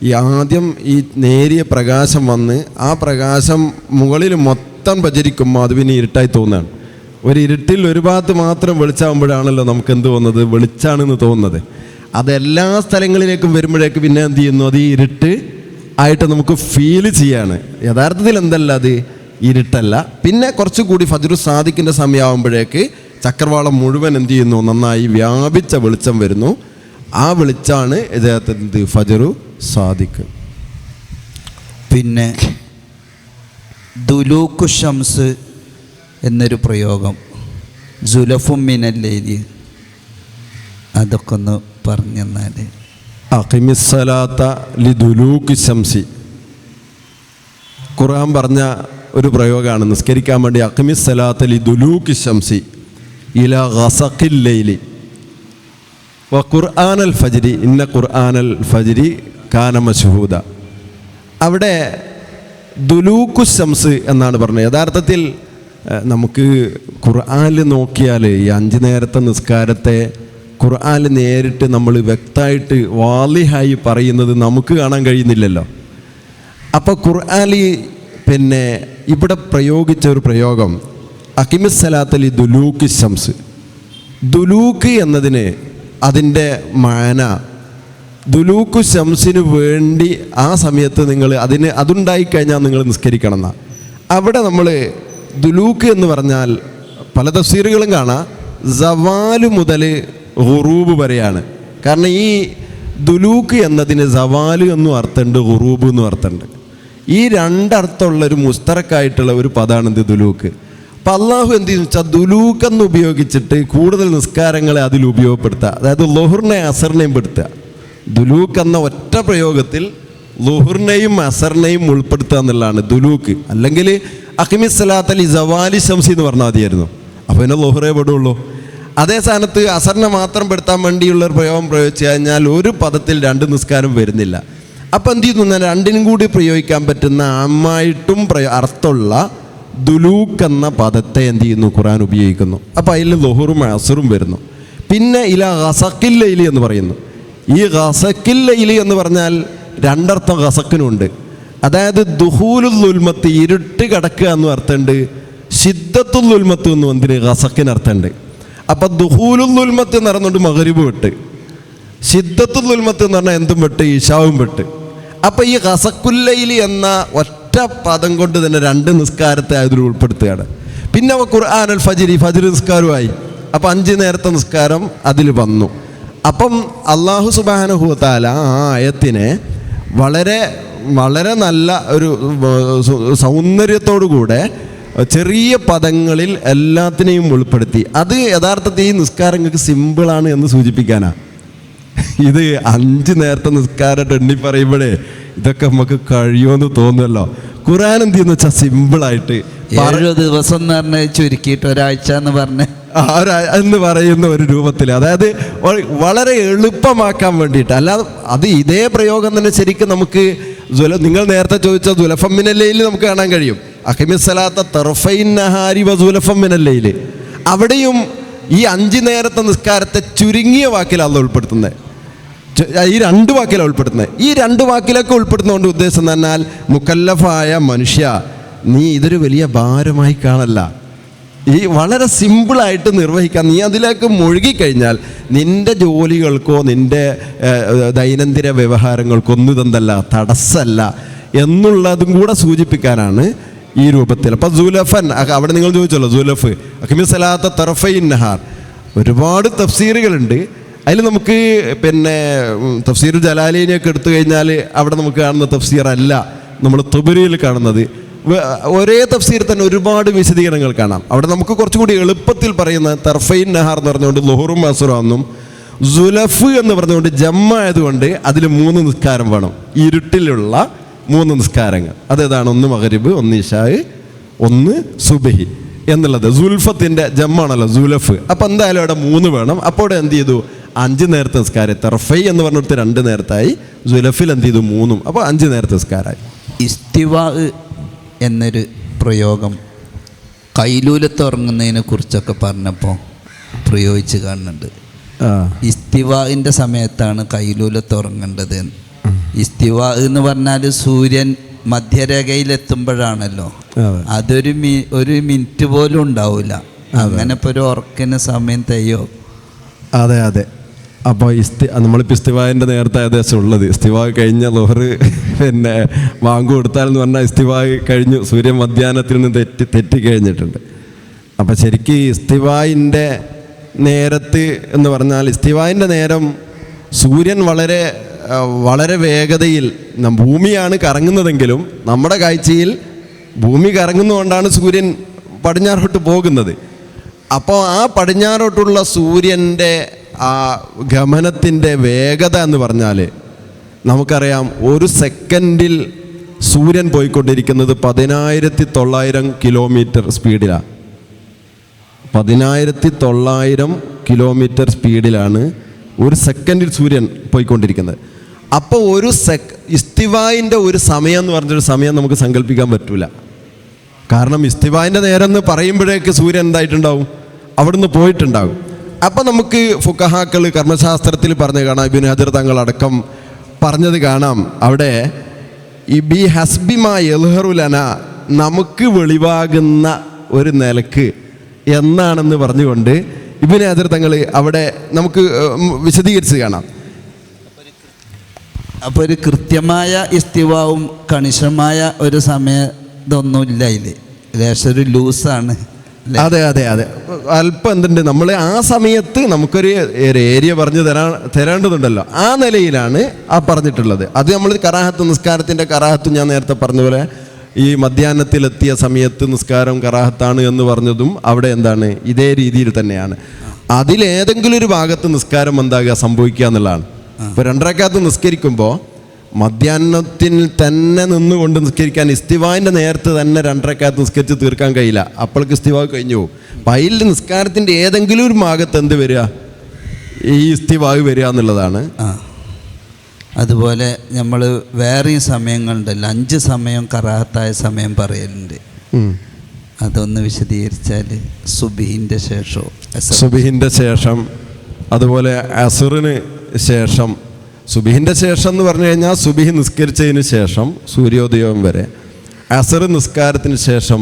[SPEAKER 2] ഈ ആദ്യം ഈ നേരിയ പ്രകാശം വന്ന് ആ പ്രകാശം മുകളിൽ മൊത്തം പ്രചരിക്കുമ്പോൾ അത് പിന്നെ ഇരുട്ടായി തോന്നുകയാണ്. ഒരു ഇരുട്ടിൽ ഒരു ഭാഗത്ത് മാത്രം വെളിച്ചാകുമ്പോഴാണല്ലോ നമുക്ക് എന്ത് തോന്നുന്നത്, വെളിച്ചാണെന്ന് തോന്നുന്നത്. അതെല്ലാ സ്ഥലങ്ങളിലേക്കും വരുമ്പോഴേക്ക് പിന്നെ എന്ത് ചെയ്യുന്നു, അത് ഈ ഇരുട്ട് ആയിട്ട് നമുക്ക് ഫീൽ ചെയ്യാണ്. യഥാർത്ഥത്തിൽ എന്തല്ല, അത് ഇരുട്ടല്ല. പിന്നെ കുറച്ചുകൂടി ഫജ്റുൽ സാദിഖിൻ്റെ സമയമാകുമ്പോഴേക്ക് ചക്രവാളം മുഴുവൻ എന്ത് ചെയ്യുന്നു, നന്നായി വ്യാപിച്ച വെളിച്ചം വരുന്നു. ആ വെളിച്ചാണ് യഥാർത്ഥത്തിൽ ഫജ്റുൽ സാദിഖ്.
[SPEAKER 1] പിന്നെ ദുലൂക്കു ഷംസ് എന്നൊരു പ്രയോഗം, ജുലഫും മിനല്ലൈലി, അതൊക്കെ ഒന്ന് പറഞ്ഞെന്നാൽ.
[SPEAKER 2] അഖിമിസ്സലാത്ത ലിദുലൂക്കി ശംസി, ഖുർആൻ പറഞ്ഞ ഒരു പ്രയോഗമാണ്. നിസ്കരിക്കാൻ വേണ്ടി അഖിമിസ്സലാത്ത ലിദുലൂക്കി ശംസി ഇലാ ഗസഖിൽ ലൈലി വ ഖുർആനൽ ഫജ്രി ഇന്ന ഖുർആനൽ ഫജ്രി കാന മശ്ഹൂദ. അവിടെ ദുലൂക്കു ശംസ് എന്നാണ് പറഞ്ഞത്. യഥാർത്ഥത്തിൽ നമുക്ക് ഖുർആനിൽ നോക്കിയാൽ ഈ 5 നേരത്തെ നിസ്കാരത്തെ ഖുർആനിൽ നേരിട്ട് നമ്മൾ വ്യക്തമായിട്ട് വാളിഹായി പറയുന്നത് നമുക്ക് കാണാൻ കഴിയുന്നില്ലല്ലോ. അപ്പോൾ ഖുർആനിൽ പിന്നെ ഇവിടെ പ്രയോഗിച്ച ഒരു പ്രയോഗം അഖിമിസ്സലാത്തലി ദുലൂക്ക് ശംസ്. ദുലൂക്ക് എന്നതിന് അതിൻ്റെ മാന ദുലൂക്കു ശംസിന് വേണ്ടി ആ സമയത്ത് നിങ്ങൾ അതുണ്ടായിക്കഴിഞ്ഞാൽ നിങ്ങൾ നിസ്കരിക്കണം എന്നാണ്. അവിടെ നമ്മൾ ദുലൂക്ക് എന്ന് പറഞ്ഞാൽ പല തഫ്സീറുകളും കാണാം, സവാല് മുതൽ ഖുറൂബ് വരെയാണ്. കാരണം ഈ ദുലൂക്ക് എന്നതിന് സവാല് എന്നും അർത്ഥമുണ്ട്, ഖുറൂബ് എന്നും അർത്ഥമുണ്ട്. ഈ രണ്ടർത്ഥമുള്ളൊരു മുസ്തറക്കായിട്ടുള്ള ഒരു പദമാണ് ഇത് ദുലൂക്ക്. അപ്പം അള്ളാഹു എന്ത് ചെയ്യുന്നു വെച്ചാൽ ദുലൂക്ക് എന്ന് ഉപയോഗിച്ചിട്ട് കൂടുതൽ നിസ്കാരങ്ങളെ അതിൽ ഉപയോഗപ്പെടുത്തുക. അതായത് ളുഹറിനെയും അസറിനെയും പെടുത്തുക. ദുലൂക്ക് എന്ന ഒറ്റ പ്രയോഗത്തിൽ ളുഹറിനെയും അസറിനെയും ഉൾപ്പെടുത്തുക എന്നുള്ളതാണ് ദുലൂക്ക്. അല്ലെങ്കിൽ അഖിമിസ്സലാത്തലി സവാലി ശംസി എന്ന് പറഞ്ഞാൽ മതിയായിരുന്നു, അപ്പോൾ പിന്നെ ളുഹറേ പെടുള്ളൂ. അതേ സ്ഥാനത്ത് അസറിനെ മാത്രം പെടുത്താൻ വേണ്ടിയുള്ളൊരു പ്രയോഗം പ്രയോഗിച്ചു കഴിഞ്ഞാൽ ഒരു പദത്തിൽ 2 നിസ്കാരം വരുന്നില്ല. അപ്പം എന്ത് ചെയ്യുന്നു, രണ്ടിനും കൂടി പ്രയോഗിക്കാൻ പറ്റുന്ന അമ്മായിട്ടും അർത്ഥമുള്ള ദുലൂക്ക് എന്ന പദത്തെ എന്ത് ചെയ്യുന്നു, ഖുർആൻ ഉപയോഗിക്കുന്നു. അപ്പോൾ അതിൽ ളുഹറും അസറും വരുന്നു. പിന്നെ ഇല ഗസഖിൽ ലൈലി എന്ന് പറയുന്നു. ഈ ഗസഖിൽ ലൈലി എന്ന് പറഞ്ഞാൽ 2 അർത്ഥം ഗസക്കിനുണ്ട്. അതായത് ദുഹൂലുൽ ളുൽമത്ത്, ഇരുട്ട് കിടക്കുക എന്നും അർത്ഥമുണ്ട്. ശിദ്ദത്തുൽ ളുൽമത്ത് എന്നും എന്തിന് ഗസക്കിന് അർത്ഥമുണ്ട്. അപ്പം ദുഹൂലുൽ ളുൽമത്ത് എന്ന് പറഞ്ഞുകൊണ്ട് മഗ്രിബ് വിട്ട്, ശിദ്ദത്തുൽ ളുൽമത്ത് എന്ന് പറഞ്ഞാൽ എന്തും വിട്ട്, ഇശാവും വിട്ട്. അപ്പം ഈ ഗസഖുൽ ലൈലി എന്ന ഒറ്റ പദം കൊണ്ട് തന്നെ 2 നിസ്കാരത്തെ അതിൽ ഉൾപ്പെടുത്തുകയാണ്. പിന്നെ ഖുർആനുൽ ഫജ്രി, ഫജ്ർ നിസ്കാരമായി. അപ്പം 5 നേരത്തെ നിസ്കാരം അതിൽ വന്നു. അപ്പം അല്ലാഹു സുബ്ഹാനഹു വ തആല ആ ആയത്തിനെ വളരെ വളരെ നല്ല ഒരു സൗന്ദര്യത്തോടുകൂടെ ചെറിയ പദങ്ങളിൽ എല്ലാത്തിനെയും ഉൾപ്പെടുത്തി. അത് യഥാർത്ഥത്തിൽ ഈ നിസ്കാരങ്ങൾക്ക് സിമ്പിളാണ് എന്ന് സൂചിപ്പിക്കാനാണ്. ഇത് 5 നേരത്തെ നിസ്കാരം എണ്ണി പറയുമ്പോഴേ ഇതൊക്കെ നമുക്ക് കഴിയുമെന്ന് തോന്നുമല്ലോ. ഖുർആൻ എന്ത് ചെയ്യുന്ന വെച്ചാൽ സിമ്പിളായിട്ട്
[SPEAKER 1] 7 ദിവസം എന്ന് പറഞ്ഞ് ചുരുക്കിയിട്ട് ഒരാഴ്ച എന്ന് പറഞ്ഞ്
[SPEAKER 2] എന്ന് പറയുന്ന ഒരു രൂപത്തിൽ, അതായത് വളരെ എളുപ്പമാക്കാൻ വേണ്ടിയിട്ട്. അല്ലാതെ അത് ഇതേ പ്രയോഗം തന്നെ ശരിക്കും നമുക്ക് നിങ്ങൾ നേരത്തെ ചോദിച്ച ദുലഫം മിനല്ലയിൽ നമുക്ക് കാണാൻ കഴിയും. അഖിമിസ്സലാത്ത തർഫൈൻ നഹാരി വ ദുലഫം മിനല്ലയിൽ, അവിടെയും ഈ 5 നേരത്തെ നിസ്കാരത്തെ ചുരുങ്ങിയ വാക്കിലാണ് ഉൾപ്പെടുത്തുന്നത്. ഈ 2 വാക്കിലാണ് ഉൾപ്പെടുത്തുന്നത്. ഈ 2 വാക്കിലൊക്കെ ഉൾപ്പെടുത്തുന്നതുകൊണ്ട് ഉദ്ദേശം എന്നാൽ മുക്കല്ലഫായ മനുഷ്യ, നീ ഇതൊരു വലിയ ഭാരമായി കാണല്ല, ഈ വളരെ സിമ്പിളായിട്ട് നിർവഹിക്കാം. നീ അതിലേക്ക് മുഴുകിക്കഴിഞ്ഞാൽ നിൻ്റെ ജോലികൾക്കോ നിൻ്റെ ദൈനംദിന വ്യവഹാരങ്ങൾക്കോ ഒന്നും ഇതെന്തല്ല, തടസ്സമല്ല എന്നുള്ളതും കൂടെ സൂചിപ്പിക്കാനാണ് ഈ രൂപത്തിൽ. അപ്പം സുലഫൻ, അവിടെ നിങ്ങൾ ചോദിച്ചല്ലോ സുലഫ് അഖിമിസ്സലാത്ത തർഫൈൻ നഹാർ, ഒരുപാട് തഫ്സീറുകളുണ്ട്. അതിൽ നമുക്ക് പിന്നെ തഫ്സീർ ജലാലീനെയൊക്കെ എടുത്തു കഴിഞ്ഞാൽ അവിടെ നമുക്ക് കാണുന്ന തഫ്സീറല്ല നമ്മൾ തുബരിയിൽ കാണുന്നത്. ഒരേ തഫ്സീർ തന്നെ ഒരുപാട് വിശദീകരണങ്ങൾ കാണാം. അവിടെ നമുക്ക് കുറച്ചുകൂടി എളുപ്പത്തിൽ പറയുന്ന തർഫൈൻ നഹാർ എന്ന് പറഞ്ഞുകൊണ്ട് ലുഹറും അസുറാന്നും, സുലഫ് എന്ന് പറഞ്ഞുകൊണ്ട് ജമ്മായതുകൊണ്ട് അതിൽ 3 നിസ്കാരം വേണം. ഇരുട്ടിലുള്ള 3 നിസ്കാരങ്ങൾ. അതേതാണ്? 1 മഗ്രിബ്, 1 ഇശാ, 1 സുബ്ഹി എന്നുള്ളത്. സുൽഫത്തിൻ്റെ ജമ്മാണല്ലോ സുലഫ്. അപ്പം എന്തായാലും അവിടെ 3 വേണം. അപ്പോൾ എന്ത് ചെയ്തു? 5 നേരത്തെ നിസ്കാരം. തർഫൈ എന്ന് പറഞ്ഞിടത്ത് 2 നേരത്തായി, സുലഫിൽ എന്ത് ചെയ്തു? 3. അപ്പോൾ 5 നേരത്തെ നിസ്കാരമായി.
[SPEAKER 1] ഇസ്തിവാ എന്നൊരു പ്രയോഗം കൈലൂലത്ത് ഉറങ്ങുന്നതിനെ കുറിച്ചൊക്കെ പറഞ്ഞപ്പോൾ പ്രയോഗിച്ച് കാണുന്നുണ്ട്. ഇസ്തിവാഇൻ്റെ സമയത്താണ് കൈലൂലത്ത് ഉറങ്ങേണ്ടത്. ഇസ്തിവാ എന്ന് പറഞ്ഞാൽ സൂര്യൻ മധ്യരേഖയിലെത്തുമ്പോഴാണല്ലോ. അതൊരു ഒരു മിനിറ്റ് പോലും ഉണ്ടാവില്ല. അങ്ങനെ ഇപ്പോൾ ഒരു ഉറക്കിന് സമയം തയ്യോ?
[SPEAKER 2] അതെ അതെ. അപ്പോൾ നമ്മളിപ്പോൾ ഇസ്തിവായിൻ്റെ നേരത്തെ ഏകദേശം ഉള്ളത്. ഇസ്തിവാ കഴിഞ്ഞ ലോഹറ് പിന്നെ വാങ്ക് കൊടുത്താലെന്ന് പറഞ്ഞാൽ ഇസ്തിവാ കഴിഞ്ഞു, സൂര്യൻ മധ്യാഹ്നത്തിൽ നിന്ന് തെറ്റിക്കഴിഞ്ഞിട്ടുണ്ട്. അപ്പം ശരിക്കും ഇസ്തിവായിൻ്റെ നേരത്ത് എന്ന് പറഞ്ഞാൽ ഇസ്തിവായിൻ്റെ നേരം സൂര്യൻ വളരെ വളരെ വേഗതയിൽ, ഭൂമിയാണ് കറങ്ങുന്നതെങ്കിലും നമ്മുടെ കാഴ്ചയിൽ ഭൂമി കറങ്ങുന്നതുകൊണ്ടാണ് സൂര്യൻ പടിഞ്ഞാറോട്ട് പോകുന്നത്. അപ്പോൾ ആ പടിഞ്ഞാറോട്ടുള്ള സൂര്യൻ്റെ ആ ഗമനത്തിൻ്റെ വേഗത എന്ന് പറഞ്ഞാൽ നമുക്കറിയാം, 1 സെക്കൻഡിൽ സൂര്യൻ പോയിക്കൊണ്ടിരിക്കുന്നത് 10,900 കിലോമീറ്റർ സ്പീഡിലാണ്. 10,900 കിലോമീറ്റർ സ്പീഡിലാണ് 1 സെക്കൻഡിൽ സൂര്യൻ പോയിക്കൊണ്ടിരിക്കുന്നത്. അപ്പോൾ ഇസ്തിവായിൻ്റെ ഒരു സമയം എന്ന് പറഞ്ഞൊരു സമയം നമുക്ക് സങ്കല്പിക്കാൻ പറ്റില്ല. കാരണം ഇസ്തിവായിൻ്റെ നേരം എന്ന് പറയുമ്പോഴേക്ക് സൂര്യൻ എന്തായിട്ടുണ്ടാവും? അവിടുന്ന് പോയിട്ടുണ്ടാകും. അപ്പം നമുക്ക് ഫുഖഹാക്കൾ കർമ്മശാസ്ത്രത്തിൽ പറഞ്ഞ് കാണാം, ഇബ്നു ഹജർ തങ്ങളടക്കം പറഞ്ഞത് കാണാം. അവിടെ ഈ ബി ഹസ്ബിമ യൽഹറുലന, നമുക്ക് വെളിവാകുന്ന ഒരു നിലക്ക് എന്നാണെന്ന് പറഞ്ഞുകൊണ്ട് ഇബ്നു ഹജർ തങ്ങൾ അവിടെ നമുക്ക് വിശദീകരിച്ച് കാണാം.
[SPEAKER 1] അപ്പോൾ ഒരു കൃത്യമായ ഇസ്തിവാവും കണിശമായ ഒരു സമയത്തൊന്നുമില്ല, ഇതിൽ ലേശൊരു ലൂസാണ്.
[SPEAKER 2] അതെ അതെ അതെ. അല്പം എന്തുണ്ട്, നമ്മൾ ആ സമയത്ത് നമുക്കൊരു ഏരിയ പറഞ്ഞു തരേണ്ടതുണ്ടല്ലോ, ആ നിലയിലാണ് ആ പറഞ്ഞിട്ടുള്ളത്. അത് നമ്മൾ കറാഹത്ത്, നിസ്കാരത്തിൻ്റെ കറാഹത്ത് ഞാൻ നേരത്തെ പറഞ്ഞ പോലെ ഈ മധ്യാഹ്നത്തിലെത്തിയ സമയത്ത് നിസ്കാരം കറാഹത്താണ് എന്ന് പറഞ്ഞതും അവിടെ എന്താണ്, ഇതേ രീതിയിൽ തന്നെയാണ്. അതിലേതെങ്കിലും ഒരു ഭാഗത്ത് നിസ്കാരം എന്താകുക, സംഭവിക്കുക എന്നുള്ളതാണ്. ഇപ്പോൾ 2 റക്അത്ത് നിസ്കരിക്കുമ്പോൾ മധ്യാഹ്നത്തിൽ തന്നെ നിന്നുകൊണ്ട് നിസ്കരിക്കാൻ ഇസ്തിവായിൻ്റെ നേരത്ത് തന്നെ 2 റക്അത്ത് നിസ്കരിച്ച് തീർക്കാൻ കഴിയില്ല. അപ്പോഴേക്ക് ഇസ്തിവാ കഴിഞ്ഞു പോകും. അപ്പം അതിൽ നിസ്കാരത്തിൻ്റെ ഏതെങ്കിലും ഒരു ഭാഗത്ത് എന്ത് വരിക, ഈ ഇസ്തിവാവ് വരിക എന്നുള്ളതാണ്.
[SPEAKER 1] അതുപോലെ നമ്മൾ വേറെയും സമയങ്ങളുണ്ടല്ലോ, 5 സമയം കറാഹത്തായ സമയം പറയലുണ്ട്. അതൊന്ന് വിശദീകരിച്ചാൽ. സുബ്ഹിൻ്റെ ശേഷമോ?
[SPEAKER 2] സുബ്ഹിൻ്റെ ശേഷം, അതുപോലെ അസുറിന് ശേഷം. സുബ്ഹിൻ്റെ ശേഷം എന്ന് പറഞ്ഞു കഴിഞ്ഞാൽ സുബ്ഹി നിസ്കരിച്ചതിന് ശേഷം സൂര്യോദയം വരെ, അസർ നിസ്കാരത്തിന് ശേഷം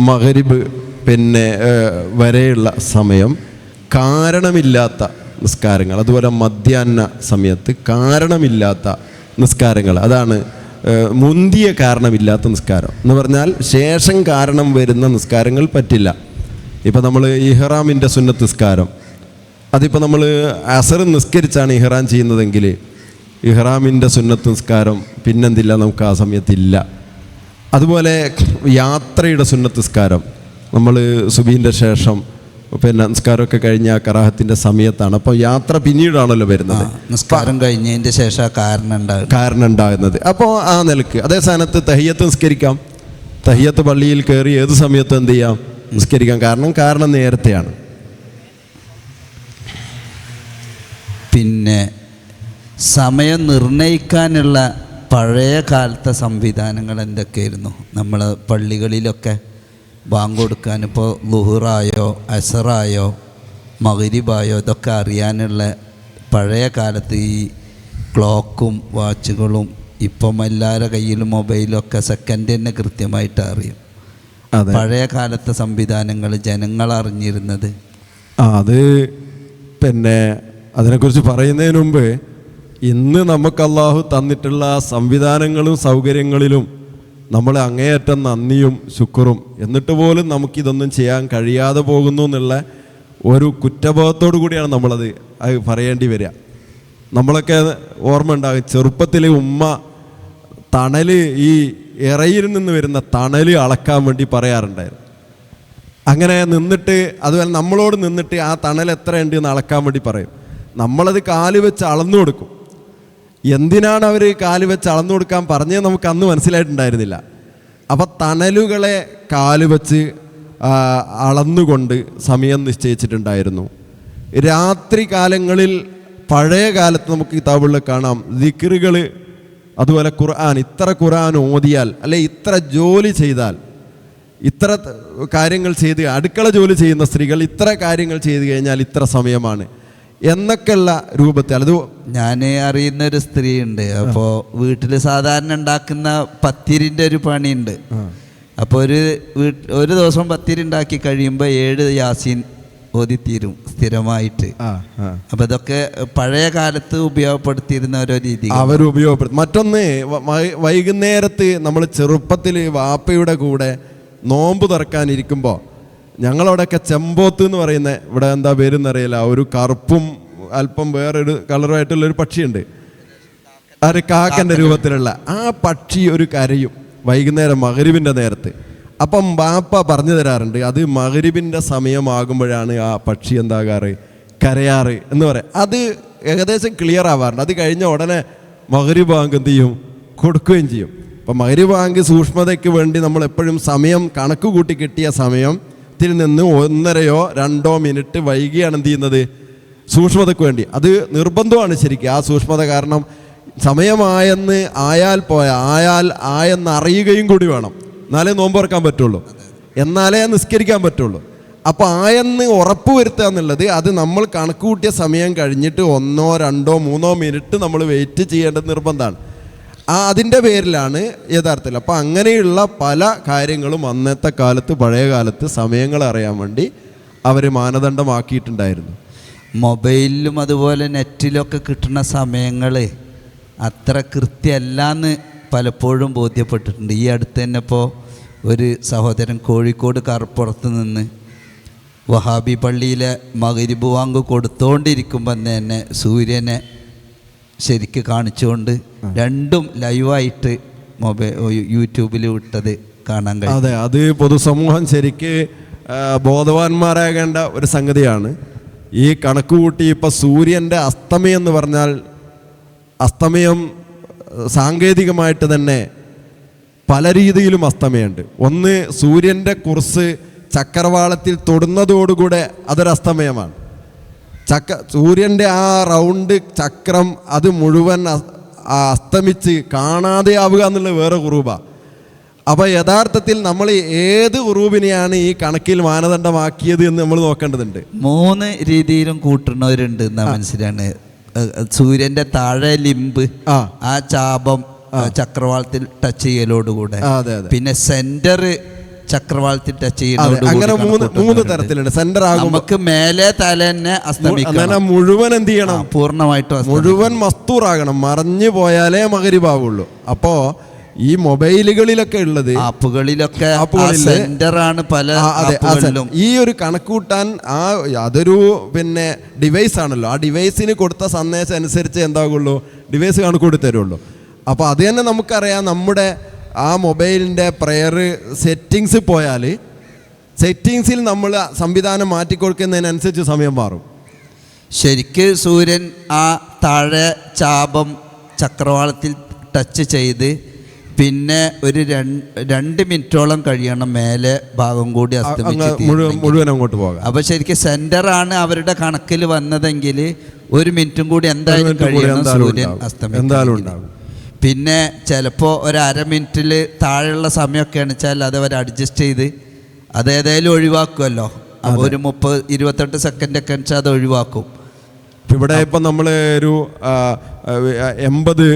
[SPEAKER 2] മഗ്രിബ് പിന്നെ വരെയുള്ള സമയം, കാരണമില്ലാത്ത നിസ്കാരങ്ങൾ, അതുപോലെ മധ്യാഹ്ന സമയത്ത് കാരണമില്ലാത്ത നിസ്കാരങ്ങൾ, അതാണ് മുന്തിയ കാരണമില്ലാത്ത നിസ്കാരം എന്ന് പറഞ്ഞാൽ. ശേഷം കാരണം വരുന്ന നിസ്കാരങ്ങൾ പറ്റില്ല. ഇപ്പം നമ്മൾ ഇഹ്റാമിൻ്റെ സുന്നത്ത് നിസ്കാരം, അതിപ്പോൾ നമ്മൾ അസർ നിസ്കരിച്ചാണ് ഇഹ്റാം ചെയ്യുന്നതെങ്കിൽ ഇഹ്റാമിൻ്റെ സുന്നത്ത് നിസ്കാരം പിന്നെന്തില്ല, നമുക്ക് ആ സമയത്തില്ല. അതുപോലെ യാത്രയുടെ സുന്നത്ത് നിസ്കാരം നമ്മൾ സുബ്ഹിൻ്റെ ശേഷം പിന്നെ നിസ്കാരമൊക്കെ കഴിഞ്ഞ കറാഹത്തിൻ്റെ സമയത്താണ്. അപ്പോൾ യാത്ര പിന്നീടാണല്ലോ വരുന്നത്,
[SPEAKER 1] നിസ്കാരം കഴിഞ്ഞതിൻ്റെ ശേഷം
[SPEAKER 2] കാരണം ഉണ്ടാകുന്നത്. അപ്പോൾ ആ നിലക്ക് അതേ സ്ഥാനത്ത് തഹിയ്യത്ത് നിസ്കരിക്കാം. തഹിയ്യത്ത് പള്ളിയിൽ കയറി ഏത് സമയത്ത് എന്ത് ചെയ്യാം, നിസ്കരിക്കാം. കാരണം നേരത്തെയാണ്.
[SPEAKER 1] പിന്നെ സമയം നിർണ്ണയിക്കാനുള്ള പഴയ കാലത്തെ സംവിധാനങ്ങൾ എന്തൊക്കെയായിരുന്നു? നമ്മൾ പള്ളികളിലൊക്കെ ബാങ്ക് കൊടുക്കാൻ ഇപ്പോൾ ളുഹുറായോ അസറായോ മഗ്രിബായോ ഇതൊക്കെ അറിയാനുള്ള പഴയ കാലത്ത് ഈ ക്ലോക്കും വാച്ചുകളും ഇപ്പം എല്ലാവരുടെ കയ്യിലും മൊബൈലൊക്കെ സെക്കൻഡ് തന്നെ കൃത്യമായിട്ട് അറിയും. പഴയ കാലത്തെ സംവിധാനങ്ങൾ ജനങ്ങൾ അറിഞ്ഞിരുന്നത്
[SPEAKER 2] അത് പിന്നെ അതിനെക്കുറിച്ച് പറയുന്നതിന് മുമ്പ് ഇന്ന് നമുക്ക് അള്ളാഹു തന്നിട്ടുള്ള സംവിധാനങ്ങളും സൗകര്യങ്ങളിലും നമ്മൾ അങ്ങേയറ്റം നന്ദിയും ശുക്റും, എന്നിട്ട് പോലും നമുക്കിതൊന്നും ചെയ്യാൻ കഴിയാതെ പോകുന്നു എന്നുള്ള ഒരു കുറ്റബോധത്തോടു കൂടിയാണ് നമ്മളത് പറയേണ്ടി വരിക. നമ്മളൊക്കെ ഓർമ്മ ഉണ്ടാകും, ചെറുപ്പത്തിൽ ഉമ്മ തണൽ, ഈ ഇറയിൽ നിന്ന് വരുന്ന തണൽ അളക്കാൻ വേണ്ടി പറയാറുണ്ടായിരുന്നു. അങ്ങനെ നിന്നിട്ട് അതുപോലെ നമ്മളോട് നിന്നിട്ട് ആ തണൽ എത്രയുണ്ട് എന്ന് അളക്കാൻ വേണ്ടി പറയും. നമ്മളത് കാല് വെച്ച് അളന്നു കൊടുക്കും. എന്തിനാണ് അവർ കാല് വെച്ച് അളന്നു കൊടുക്കാൻ പറഞ്ഞത് നമുക്ക് അന്ന് മനസ്സിലായിട്ടുണ്ടായിരുന്നില്ല. അപ്പം തണലുകളെ കാല് വെച്ച് അളന്നുകൊണ്ട് സമയം നിശ്ചയിച്ചിട്ടുണ്ടായിരുന്നു. രാത്രി കാലങ്ങളിൽ പഴയ കാലത്ത് നമുക്ക് കിതാബുകളിൽ കാണാം ദിക്റുകൾ, അതുപോലെ ഖുർആൻ, ഇത്ര ഖുർആൻ ഓതിയാൽ അല്ലെ ഇത്ര ജോലി ചെയ്താൽ, ഇത്ര കാര്യങ്ങൾ ചെയ്ത്, അടുക്കള ജോലി ചെയ്യുന്ന സ്ത്രീകൾ ഇത്ര കാര്യങ്ങൾ ചെയ്ത് കഴിഞ്ഞാൽ ഇത്ര സമയമാണ് എന്നൊക്കെയുള്ള രൂപത്തിൽ. അത്
[SPEAKER 1] ഞാൻ അറിയുന്നൊരു സ്ത്രീ ഉണ്ട്. അപ്പോൾ വീട്ടിൽ സാധാരണ ഉണ്ടാക്കുന്ന പത്തിരിൻ്റെ ഒരു പണിയുണ്ട്. അപ്പോൾ ഒരു ദിവസം പത്തിരി ഉണ്ടാക്കി കഴിയുമ്പോൾ 7 യാസീൻ ഓതിത്തീരും സ്ഥിരമായിട്ട്. അപ്പോൾ ഇതൊക്കെ പഴയ കാലത്ത് ഉപയോഗപ്പെടുത്തിയിരുന്ന ഓരോ രീതി
[SPEAKER 2] അവർ ഉപയോഗപ്പെടുത്തും. മറ്റൊന്ന്, വൈകുന്നേരത്ത് നമ്മൾ ചെറുപ്പത്തിൽ വാപ്പയുടെ കൂടെ നോമ്പ് തുറക്കാനിരിക്കുമ്പോൾ ഞങ്ങളവിടെയൊക്കെ ചെമ്പോത്ത് എന്ന് പറയുന്ന, ഇവിടെ എന്താ പേരെന്നറിയില്ല, ഒരു കറുപ്പും അല്പം വേറൊരു കളറുമായിട്ടുള്ളൊരു പക്ഷിയുണ്ട്, ഒരു കാക്കൻ്റെ രൂപത്തിലുള്ള ആ പക്ഷി ഒരു കരയും വൈകുന്നേരം മഗ്രിബിൻ്റെ നേരത്ത്. അപ്പം ബാപ്പ പറഞ്ഞു തരാറുണ്ട്, അത് മഗ്രിബിൻ്റെ സമയമാകുമ്പോഴാണ് ആ പക്ഷി എന്താകാറ്, കരയാറ് എന്ന് പറയാം. അത് ഏകദേശം ക്ലിയർ ആവാറുണ്ട്. അത് കഴിഞ്ഞ ഉടനെ മഗ്രിബ് ബാങ്ക് എന്ത് ചെയ്യും, കൊടുക്കുകയും ചെയ്യും. അപ്പം മഗ്രിബ് ബാങ്ക് സൂക്ഷ്മതയ്ക്ക് വേണ്ടി നമ്മൾ എപ്പോഴും സമയം കണക്ക് കൂട്ടി കിട്ടിയ സമയത്തിൽ നിന്ന് 1-2 മിനിറ്റ് വൈകിയാണ് എന്ത് ചെയ്യുന്നത്, സൂക്ഷ്മതയ്ക്ക് വേണ്ടി. അത് നിർബന്ധമാണ് ശരിക്കും ആ സൂക്ഷ്മത. കാരണം സമയമായെന്ന് ആയെന്ന് അറിയുകയും കൂടി വേണം, എന്നാലേ നോമ്പ് തുറക്കാൻ പറ്റുള്ളൂ, എന്നാലേ നിസ്കരിക്കാൻ പറ്റുള്ളൂ. അപ്പോൾ ആയെന്ന് ഉറപ്പ് വരുത്തുക എന്നുള്ളത്, അത് നമ്മൾ കണക്ക് കൂട്ടിയ സമയം കഴിഞ്ഞിട്ട് 1-2-3 മിനിറ്റ് നമ്മൾ വെയിറ്റ് ചെയ്യേണ്ടത് നിർബന്ധമാണ്. അതിൻ്റെ പേരിലാണ് യഥാർത്ഥത്തിൽ. അപ്പോൾ അങ്ങനെയുള്ള പല കാര്യങ്ങളും അന്നത്തെ കാലത്ത്, പഴയ കാലത്ത് സമയങ്ങൾ അറിയാൻ വേണ്ടി അവർ മാനദണ്ഡമാക്കിയിട്ടുണ്ടായിരുന്നു.
[SPEAKER 1] മൊബൈലിലും അതുപോലെ നെറ്റിലൊക്കെ കിട്ടുന്ന സമയങ്ങൾ അത്ര കൃത്യമല്ലാന്ന് പലപ്പോഴും ബോധ്യപ്പെട്ടിട്ടുണ്ട്. ഈ അടുത്ത് തന്നെ ഇപ്പോൾ ഒരു സഹോദരൻ കോഴിക്കോട് കറുപ്പുറത്ത് നിന്ന് വഹാബി പള്ളിയിലെ മഗ്രിബ് ബാങ്ക് കൊടുത്തുകൊണ്ടിരിക്കുമ്പോൾ തന്നെ സൂര്യനെ ശരിക്ക് കാണിച്ചുകൊണ്ട് രണ്ടും ലൈവായിട്ട് യൂട്യൂബിൽ വിട്ടത് കാണാൻ കഴിയും.
[SPEAKER 2] അതെ, അത് പൊതുസമൂഹം ശരിക്ക് ബോധവാന്മാരാകേണ്ട ഒരു സംഗതിയാണ്. ഈ കണക്ക് കൂട്ടി ഇപ്പം സൂര്യൻ്റെ അസ്തമയം എന്ന് പറഞ്ഞാൽ, അസ്തമയം സാങ്കേതികമായിട്ട് തന്നെ പല രീതിയിലും അസ്തമയമുണ്ട്. ഒന്ന്, സൂര്യൻ്റെ കുർസ് ചക്രവാളത്തിൽ തൊടുന്നതോടുകൂടെ അതൊരസ്തമയമാണ്. സൂര്യൻ്റെ ആ റൗണ്ട് ചക്രം അത് മുഴുവൻ അസ്തമിച്ച് കാണാതെ ആവുക എന്നുള്ളത് വേറെ കുറൂബാണ്. അപ്പോൾ യഥാർത്ഥത്തിൽ നമ്മൾ ഏത് ഉറൂബിനെയാണ് ഈ കണക്കിൽ മാനദണ്ഡമാക്കിയത് എന്ന് നമ്മൾ നോക്കേണ്ടതുണ്ട്.
[SPEAKER 1] 3 രീതിയിലും കൂട്ടുന്നവരുണ്ട് എന്നാ മനസ്സിലാണ്. സൂര്യന്റെ താഴെ ലിംബ്, ആ ചാപം ചക്രവാളത്തിൽ ടച്ച് ചെയ്യലോടുകൂടെ, പിന്നെ സെന്റർ ചക്രവാളത്തിൽ ടച്ച് ചെയ്യുന്നത്.
[SPEAKER 2] അങ്ങനെ 3 തരത്തിലുണ്ട്. സെന്റർ ആകും,
[SPEAKER 1] നമുക്ക് മേലെ തല തന്നെ അസ്തമിക്കണം,
[SPEAKER 2] മുഴുവൻ എന്ത് ചെയ്യണം,
[SPEAKER 1] പൂർണ്ണമായിട്ടും
[SPEAKER 2] മുഴുവൻ മസ്തൂറാകണം, മറഞ്ഞു പോയാലേ മഗ്രിബാവുള്ളൂ. അപ്പോൾ ഈ മൊബൈലുകളിലൊക്കെ ഉള്ളത്,
[SPEAKER 1] ആപ്പുകളിലൊക്കെ സെന്ററാണ് പല ആപ്പുകളിലും.
[SPEAKER 2] ഈ ഒരു കണക്കൂട്ടാൻ അതൊരു പിന്നെ ഡിവൈസ് ആണല്ലോ, ആ ഡിവൈസിന് കൊടുത്ത സന്ദേശം അനുസരിച്ച് എന്താകുള്ളൂ, ഡിവൈസ് കണക്കൂട്ടി തരുള്ളൂ. അപ്പോൾ അത് തന്നെ നമുക്കറിയാം. നമ്മുടെ ആ മൊബൈലിൻ്റെ പ്രയർ സെറ്റിങ്സ് പോയാൽ, സെറ്റിങ്സിൽ നമ്മൾ സംവിധാനം മാറ്റിക്കൊടുക്കുന്നതിനനുസരിച്ച് സമയം മാറും.
[SPEAKER 1] ശരിക്ക് സൂര്യൻ ആ താഴെ ചാപം ചക്രവാളത്തിൽ ടച്ച് ചെയ്ത് പിന്നെ ഒരു 2 മിനിറ്റോളം കഴിയണം മേലെ ഭാഗം കൂടി
[SPEAKER 2] മുഴുവൻ അങ്ങോട്ട് പോകാം.
[SPEAKER 1] അപ്പോൾ ശരിക്കും സെന്ററാണ് അവരുടെ കണക്കിൽ വന്നതെങ്കിൽ 1 മിനിറ്റും കൂടി എന്തായാലും കഴിയണം സൂര്യൻ അസ്തമിക്കാൻ. പിന്നെ ചിലപ്പോൾ ഒരു 1/2 മിനിറ്റിൽ താഴെയുള്ള സമയമൊക്കെയാണ് വെച്ചാൽ അത് അവർ അഡ്ജസ്റ്റ് ചെയ്ത് അതേതായാലും ഒഴിവാക്കുമല്ലോ. അപ്പോൾ ഒരു 30-28 സെക്കൻഡൊക്കെ വെച്ചാൽ അത് ഒഴിവാക്കും.
[SPEAKER 2] ഇവിടെ ഇപ്പം നമ്മൾ ഒരു 80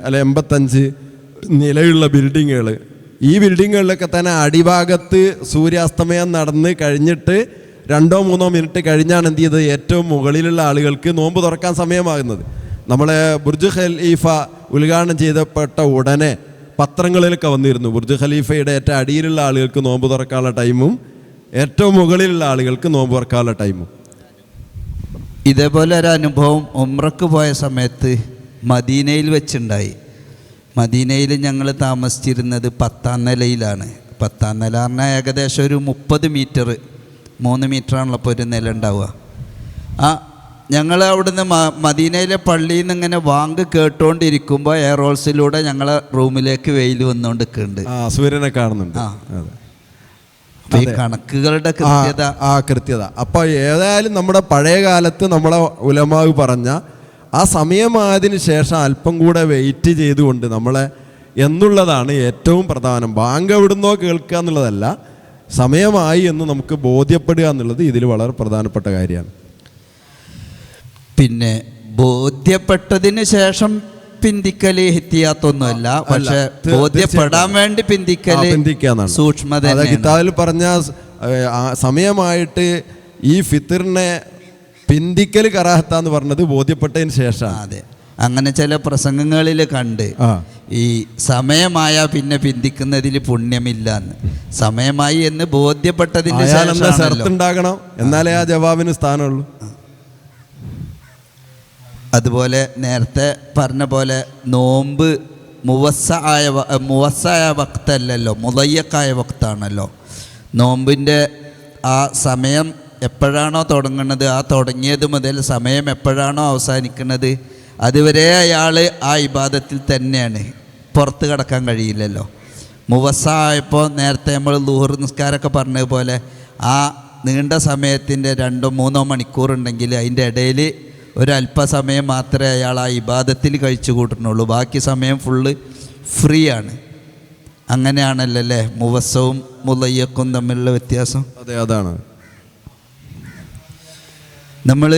[SPEAKER 2] അല്ല 85 നിലയുള്ള ബിൽഡിങ്ങുകൾ, ഈ ബിൽഡിങ്ങുകളിലൊക്കെ തന്നെ അടിഭാഗത്ത് സൂര്യാസ്തമയം നടന്ന് കഴിഞ്ഞിട്ട് 2-3 മിനിറ്റ് കഴിഞ്ഞാണ് എന്ത് ചെയ്തത് ഏറ്റവും മുകളിലുള്ള ആളുകൾക്ക് നോമ്പ് തുറക്കാൻ സമയമാകുന്നത്. നമ്മളെ ബുർജ് ഖലീഫ ഉദ്ഘാടനം ചെയ്തപ്പെട്ട ഉടനെ പത്രങ്ങളിലൊക്കെ വന്നിരുന്നു ബുർജ് ഖലീഫയുടെ ഏറ്റവും അടിയിലുള്ള ആളുകൾക്ക് നോമ്പ് തുറക്കാനുള്ള ടൈമും ഏറ്റവും മുകളിലുള്ള ആളുകൾക്ക് നോമ്പ് തുറക്കാനുള്ള ടൈമും.
[SPEAKER 1] ഇതേപോലെ ഒരു അനുഭവം ഉംറക്ക് പോയ സമയത്ത് മദീനയിൽ വെച്ചുണ്ടായി. മദീനയിൽ ഞങ്ങൾ താമസിച്ചിരുന്നത് 10ാം നിലയിലാണ്. 10ാം നില പറഞ്ഞാൽ ഏകദേശം ഒരു 30 മീറ്റർ, 3 മീറ്ററാണല്ലോ ഇപ്പോൾ ഒരു നില ഉണ്ടാവുക. ഞങ്ങൾ അവിടുന്ന് മദീനയിലെ പള്ളിയിൽ നിന്ന് ഇങ്ങനെ വാങ്ക് കേട്ടുകൊണ്ടിരിക്കുമ്പോൾ എയർ ഹോൾസിലൂടെ ഞങ്ങളെ റൂമിലേക്ക് വെയിൽ വന്നുകൊണ്ടിരിക്കുന്നുണ്ട്.
[SPEAKER 2] സൂര്യനെ കാണുന്നുണ്ട്.
[SPEAKER 1] ഈ കണക്കുകളുടെ കൃത്യത
[SPEAKER 2] അപ്പോൾ ഏതായാലും നമ്മുടെ പഴയ കാലത്ത് നമ്മളെ ഉലമാവ് പറഞ്ഞ ആ സമയമായതിനു ശേഷം അല്പം കൂടെ വെയിറ്റ് ചെയ്തുകൊണ്ട് നമ്മളെ എന്നുള്ളതാണ് ഏറ്റവും പ്രധാനം. ബാങ്ക് എവിടുന്നോ കേൾക്കുക എന്നുള്ളതല്ല, സമയമായി എന്ന് നമുക്ക് ബോധ്യപ്പെടുക എന്നുള്ളത് ഇതിൽ വളരെ പ്രധാനപ്പെട്ട കാര്യമാണ്.
[SPEAKER 1] പിന്നെ ബോധ്യപ്പെട്ടതിന് ശേഷം പിന്തിക്കല് ഹിത്തിയാത്തൊന്നുമല്ല, പക്ഷെ ബോധ്യപ്പെടാൻ വേണ്ടി പിന്തിക്കാന്നാണ് സൂക്ഷ്മത.
[SPEAKER 2] കിതാബിൽ പറഞ്ഞ സമയമായിട്ട് ഈ ഫിത്തറിനെ പിന്തിക്കൽ കറാഹത്താന്ന് പറഞ്ഞത് ബോധ്യപ്പെട്ടതിന് ശേഷം.
[SPEAKER 1] അതെ, അങ്ങനെ ചില പ്രസംഗങ്ങളിൽ കണ്ട് ഈ സമയമായ പിന്നെ പിന്തിക്കുന്നതിൽ പുണ്യമില്ലാന്ന്. സമയമായി എന്ന് ബോധ്യപ്പെട്ടതിന് ശേഷം
[SPEAKER 2] ഉണ്ടാകണം, എന്നാലേ ആ ജവാബിന് സ്ഥാനമുള്ളൂ.
[SPEAKER 1] അതുപോലെ നേരത്തെ പറഞ്ഞ പോലെ നോമ്പ് മുവസ്സായ വക്തല്ലല്ലോ, മുളയ്യക്കായ വക്താണല്ലോ. നോമ്പിൻ്റെ ആ സമയം എപ്പോഴാണോ തുടങ്ങുന്നത്, ആ തുടങ്ങിയത് മുതൽ സമയം എപ്പോഴാണോ അവസാനിക്കുന്നത് അതുവരെ അയാൾ ആ ഇബാദത്തിൽ തന്നെയാണ്, പുറത്ത് കടക്കാൻ കഴിയില്ലല്ലോ. മുവസ്സായപ്പോൾ നേരത്തെ നമ്മൾ ളുഹർ നിസ്കാരമൊക്കെ പറഞ്ഞതുപോലെ ആ നീണ്ട സമയത്തിൻ്റെ 2-3 മണിക്കൂറുണ്ടെങ്കിൽ അതിൻ്റെ ഇടയിൽ ഒരല്പസമയം മാത്രമേ അയാൾ ആ ഇബാദത്തിൽ കഴിച്ചു കൂട്ടുന്നുള്ളൂ, ബാക്കി സമയം ഫുള്ള് ഫ്രീ ആണ്. അങ്ങനെയാണല്ലോ അല്ലേ മുവസ്സവും മുളയ്യക്കും തമ്മിലുള്ള വ്യത്യാസം?
[SPEAKER 2] അതെ, അതാണ്.
[SPEAKER 1] നമ്മൾ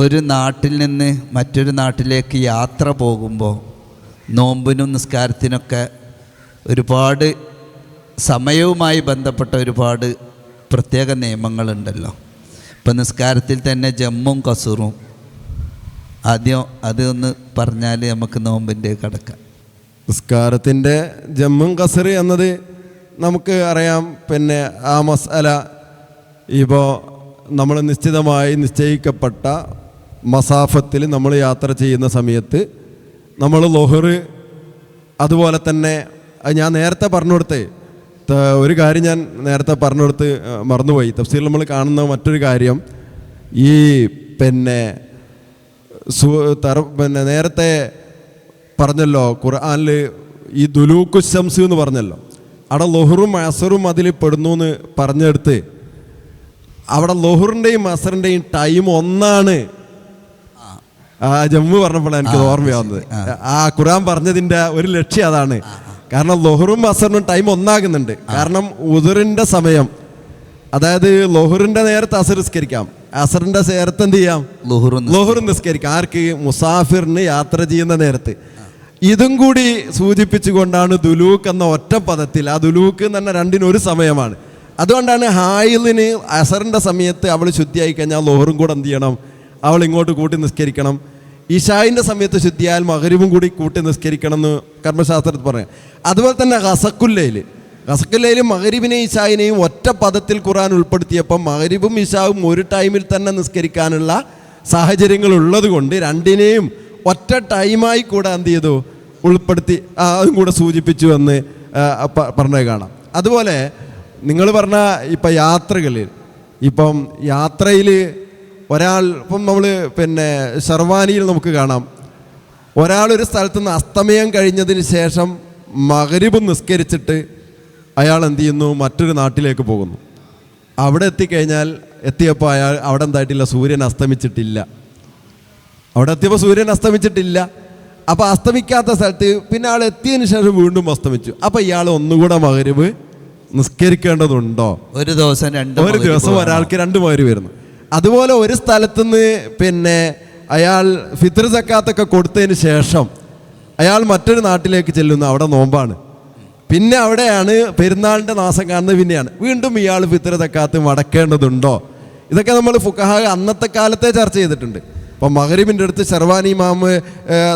[SPEAKER 1] ഒരു നാട്ടിൽ നിന്ന് മറ്റൊരു നാട്ടിലേക്ക് യാത്ര പോകുമ്പോൾ നോമ്പിനും നിസ്കാരത്തിനൊക്കെ ഒരുപാട് സമയവുമായി ബന്ധപ്പെട്ട ഒരുപാട് പ്രത്യേക നിയമങ്ങളുണ്ടല്ലോ. ഇപ്പം നിസ്കാരത്തിൽ തന്നെ ജമ്മും കസൂറും, ആദ്യം അതൊന്ന് പറഞ്ഞാൽ നമുക്ക് നോമ്പിൻ്റെ കടക്കാം.
[SPEAKER 2] നിസ്കാരത്തിൻ്റെ ജമ്മും കസറ് എന്നത് നമുക്ക് അറിയാം. പിന്നെ ആ മസ്അല ഇപ്പോൾ നമ്മൾ നിശ്ചിതമായി നിശ്ചയിക്കപ്പെട്ട മസാഫത്തിൽ നമ്മൾ യാത്ര ചെയ്യുന്ന സമയത്ത് നമ്മൾ ളുഹർ, അതുപോലെ തന്നെ ഞാൻ നേരത്തെ പറഞ്ഞു കൊടുത്തേ ഒരു കാര്യം ഞാൻ നേരത്തെ പറഞ്ഞു കൊടുത്ത് മറന്നുപോയി. തഫ്സീറിൽ നമ്മൾ കാണുന്ന മറ്റൊരു കാര്യം, ഈ പിന്നെ നേരത്തെ പറഞ്ഞല്ലോ ഖുർആനിൽ ഈ ദുലൂക്കു ശംസ് എന്ന് പറഞ്ഞല്ലോ, അവിടെ ളുഹറും അസറും അതിൽ പെടുന്നു എന്ന് പറഞ്ഞെടുത്ത് അവിടെ ളുഹറിൻ്റെയും അസറിൻ്റെയും ടൈം ഒന്നാണ്. ആ ജമ്മു പറഞ്ഞപ്പോഴാണ് എനിക്ക് ഓർമ്മയാവുന്നത്. ആ ഖുർആൻ പറഞ്ഞതിൻ്റെ ഒരു ലക്ഷ്യം അതാണ്. കാരണം ളുഹറും അസറിനും ടൈം ഒന്നാകുന്നുണ്ട്. കാരണം ഉദുറിൻ്റെ സമയം, അതായത് ളുഹറിൻ്റെ നേരത്തെ അസർ നിസ്കരിക്കാം, അസറിൻ്റെ നേരത്തെ എന്ത് ചെയ്യാം ളുഹർ നിസ്കരിക്കാം. ആർക്ക്? മുസാഫിറിന് യാത്ര ചെയ്യുന്ന നേരത്ത്. ഇതും കൂടി സൂചിപ്പിച്ചുകൊണ്ടാണ് ദുലൂക്ക് എന്ന ഒറ്റ പദത്തിൽ, ആ ദുലൂക്ക് തന്നെ രണ്ടിനും ഒരു സമയമാണ്. അതുകൊണ്ടാണ് ഹായിലിന് അസറിൻ്റെ സമയത്ത് അവൾ ശുദ്ധിയായി കഴിഞ്ഞാൽ ളുഹറും കൂടെ എന്ത് ചെയ്യണം, അവൾ ഇങ്ങോട്ട് കൂട്ടി നിസ്കരിക്കണം. ഇശായിൻ്റെ സമയത്ത് ശുദ്ധിയായാൽ മഗ്രിബും കൂടി കൂട്ടി നിസ്കരിക്കണം എന്ന് കർമ്മശാസ്ത്രത്തിൽ പറയാം. അതുപോലെ തന്നെ ഖസക്കുല്ലയിൽ മഗ്രിബിനെയും ഇശായിനെയും ഒറ്റ പദത്തിൽ ഖുർആൻ ഉൾപ്പെടുത്തിയപ്പം മഗ്രിബും ഇശാവും ഒരു ടൈമിൽ തന്നെ നിസ്കരിക്കാനുള്ള സാഹചര്യങ്ങൾ ഉള്ളത് കൊണ്ട് രണ്ടിനെയും ഒറ്റ ടൈമായി കൂടെ എന്ത് ചെയ്തു ഉൾപ്പെടുത്തി അതും കൂടെ സൂചിപ്പിച്ചു എന്ന് പറഞ്ഞത് കാണാം. അതുപോലെ നിങ്ങൾ പറഞ്ഞ ഇപ്പം യാത്രകളിൽ, ഇപ്പം യാത്രയിൽ ഒരാൾ, ഇപ്പം നമ്മൾ പിന്നെ ഷർവാനിയിൽ നമുക്ക് കാണാം, ഒരാളൊരു സ്ഥലത്ത് നിന്ന് അസ്തമയം കഴിഞ്ഞതിന് ശേഷം മഗ്രിബ് നിസ്കരിച്ചിട്ട് അയാൾ എന്ത് ചെയ്യുന്നു, മറ്റൊരു നാട്ടിലേക്ക് പോകുന്നു. അവിടെ എത്തിക്കഴിഞ്ഞാൽ എത്തിയപ്പോൾ അവിടെ എന്തായിട്ടില്ല, സൂര്യൻ അസ്തമിച്ചിട്ടില്ല. അവിടെ എത്തിയപ്പോൾ സൂര്യൻ അസ്തമിച്ചിട്ടില്ല. അപ്പോൾ അസ്തമിക്കാത്ത സ്ഥലത്ത് പിന്നെ ആൾ എത്തിയതിന് ശേഷം വീണ്ടും അസ്തമിച്ചു. അപ്പോൾ ഇയാൾ ഒന്നുകൂടെ മഗ്‌രിബ് നിസ്കരിക്കേണ്ടതുണ്ടോ?
[SPEAKER 1] ഒരു ദിവസം
[SPEAKER 2] ഒരാൾക്ക് 2 മഗ്‌രിബ് വരുന്നു. അതുപോലെ ഒരു സ്ഥലത്തുനിന്ന് പിന്നെ അയാൾ ഫിത്ർ സക്കാത്തൊക്കെ കൊടുത്തതിന് ശേഷം അയാൾ മറ്റൊരു നാട്ടിലേക്ക് ചെല്ലുന്നു, അവിടെ നോമ്പാണ്. പിന്നെ അവിടെയാണ് പെരുന്നാളിൻ്റെ നാസം കാണുന്നത്. പിന്നെയാണ് വീണ്ടും ഇയാൾ ഫിത്ർ സക്കാത്ത് മടക്കേണ്ടതുണ്ടോ? ഇതൊക്കെ നമ്മൾ ഫുഖഹ അന്നത്തെ കാലത്തെ ചർച്ച ചെയ്തിട്ടുണ്ട്. അപ്പോൾ മഗ്‌രിബിൻ്റെ അടുത്ത് ശർവാനി ഇമാം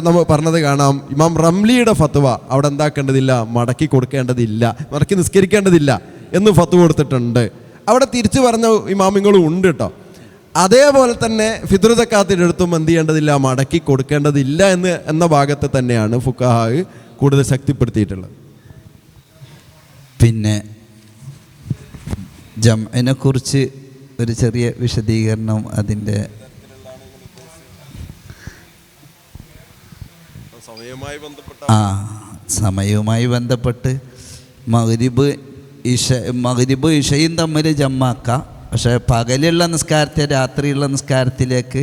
[SPEAKER 2] നമ്മൾ പറഞ്ഞത് കാണാം. ഇമാം റംലിയുടെ ഫത്വ അവിടെ എന്താക്കേണ്ടതില്ല, മടക്കി കൊടുക്കേണ്ടതില്ല, മടക്കി നിസ്കരിക്കേണ്ടതില്ല എന്ന് ഫത്വ കൊടുത്തിട്ടുണ്ട്. അവിടെ തിരിച്ചു പറഞ്ഞ ഇമാമിങ്ങളും ഉണ്ട് കേട്ടോ. അതേപോലെ തന്നെ ഫിത്ർ സക്കാത്തിൻ്റെ അടുത്തും എന്ത് ചെയ്യേണ്ടതില്ല, മടക്കി കൊടുക്കേണ്ടതില്ല എന്ന ഭാഗത്ത് തന്നെയാണ് ഫുഖഹ കൂടുതൽ ശക്തിപ്പെടുത്തിയിട്ടുള്ളത്.
[SPEAKER 1] പിന്നെ ജംഇനെ കുറിച്ച് ഒരു ചെറിയ വിശദീകരണം. അതിൻ്റെ സമയവുമായി ബന്ധപ്പെട്ട് മഗ്‌രിബ് ഇശയും തമ്മിൽ ജമ്മാക്കാം. പക്ഷേ പകലുള്ള നിസ്കാരത്തെ രാത്രിയുള്ള നിസ്കാരത്തിലേക്ക്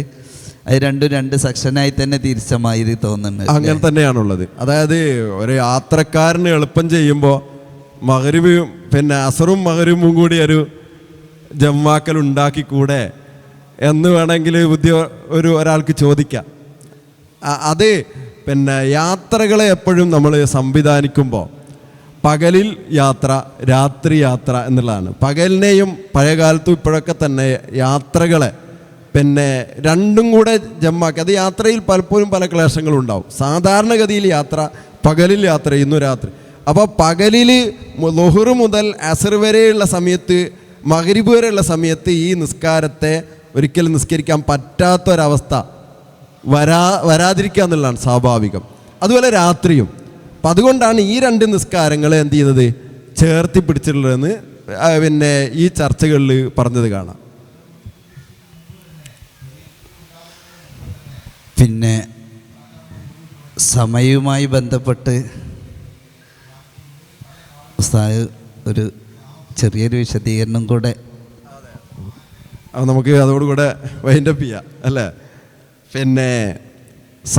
[SPEAKER 1] അത് രണ്ടും 2 സെക്ഷനായി തന്നെ തിരിച്ച മാതിരി തോന്നുന്നുണ്ട്.
[SPEAKER 2] അങ്ങനെ തന്നെയാണുള്ളത്. അതായത് ഒരു യാത്രക്കാരന് എളുപ്പം ചെയ്യുമ്പോൾ മഗ്‌രിബും പിന്നെ അസറും മഗ്‌രിബും കൂടി ഒരു ജമ്മാക്കൽ ഉണ്ടാക്കിക്കൂടെ എന്ന് വേണമെങ്കിൽ ഒരാൾക്ക് ചോദിക്കാം. അത് പിന്നെ യാത്രകളെ എപ്പോഴും നമ്മൾ സംവിധാനിക്കുമ്പോൾ പകലിൽ യാത്ര, രാത്രി യാത്ര എന്നുള്ളതാണ്. പകലിനെയും പഴയകാലത്തും ഇപ്പോഴൊക്കെ തന്നെ യാത്രകളെ പിന്നെ രണ്ടും കൂടെ ജമ്മാക്കി. അത് യാത്രയിൽ പലപ്പോഴും പല ക്ലേശങ്ങളും ഉണ്ടാവും. സാധാരണഗതിയിൽ യാത്ര, പകലിൽ യാത്ര ചെയ്യുന്നു, രാത്രി. അപ്പോൾ പകലിൽ ളുഹ്ർ മുതൽ അസ്ർ വരെയുള്ള സമയത്ത്, മഗ്‌രിബ് വരെയുള്ള സമയത്ത് ഈ നിസ്കാരത്തെ ഒരിക്കലും നിസ്കരിക്കാൻ പറ്റാത്തൊരവസ്ഥ വരാതിരിക്കുക എന്നുള്ളതാണ് സ്വാഭാവികം. അതുപോലെ രാത്രിയും. അപ്പം അതുകൊണ്ടാണ് ഈ 2 നിസ്കാരങ്ങൾ എന്ത് ചെയ്യുന്നത്, ചേർത്തി പിടിച്ചിട്ടുള്ളതെന്ന് പിന്നെ ഈ ചർച്ചകളിൽ പറഞ്ഞത് കാണാം.
[SPEAKER 1] പിന്നെ സമയവുമായി ബന്ധപ്പെട്ട് ഉസ്താദ് ഒരു ചെറിയൊരു വിശദീകരണം കൂടെ.
[SPEAKER 2] നമുക്ക് അതോടുകൂടെ വൈൻഡപ്പ് ചെയ്യാം അല്ലേ? പിന്നെ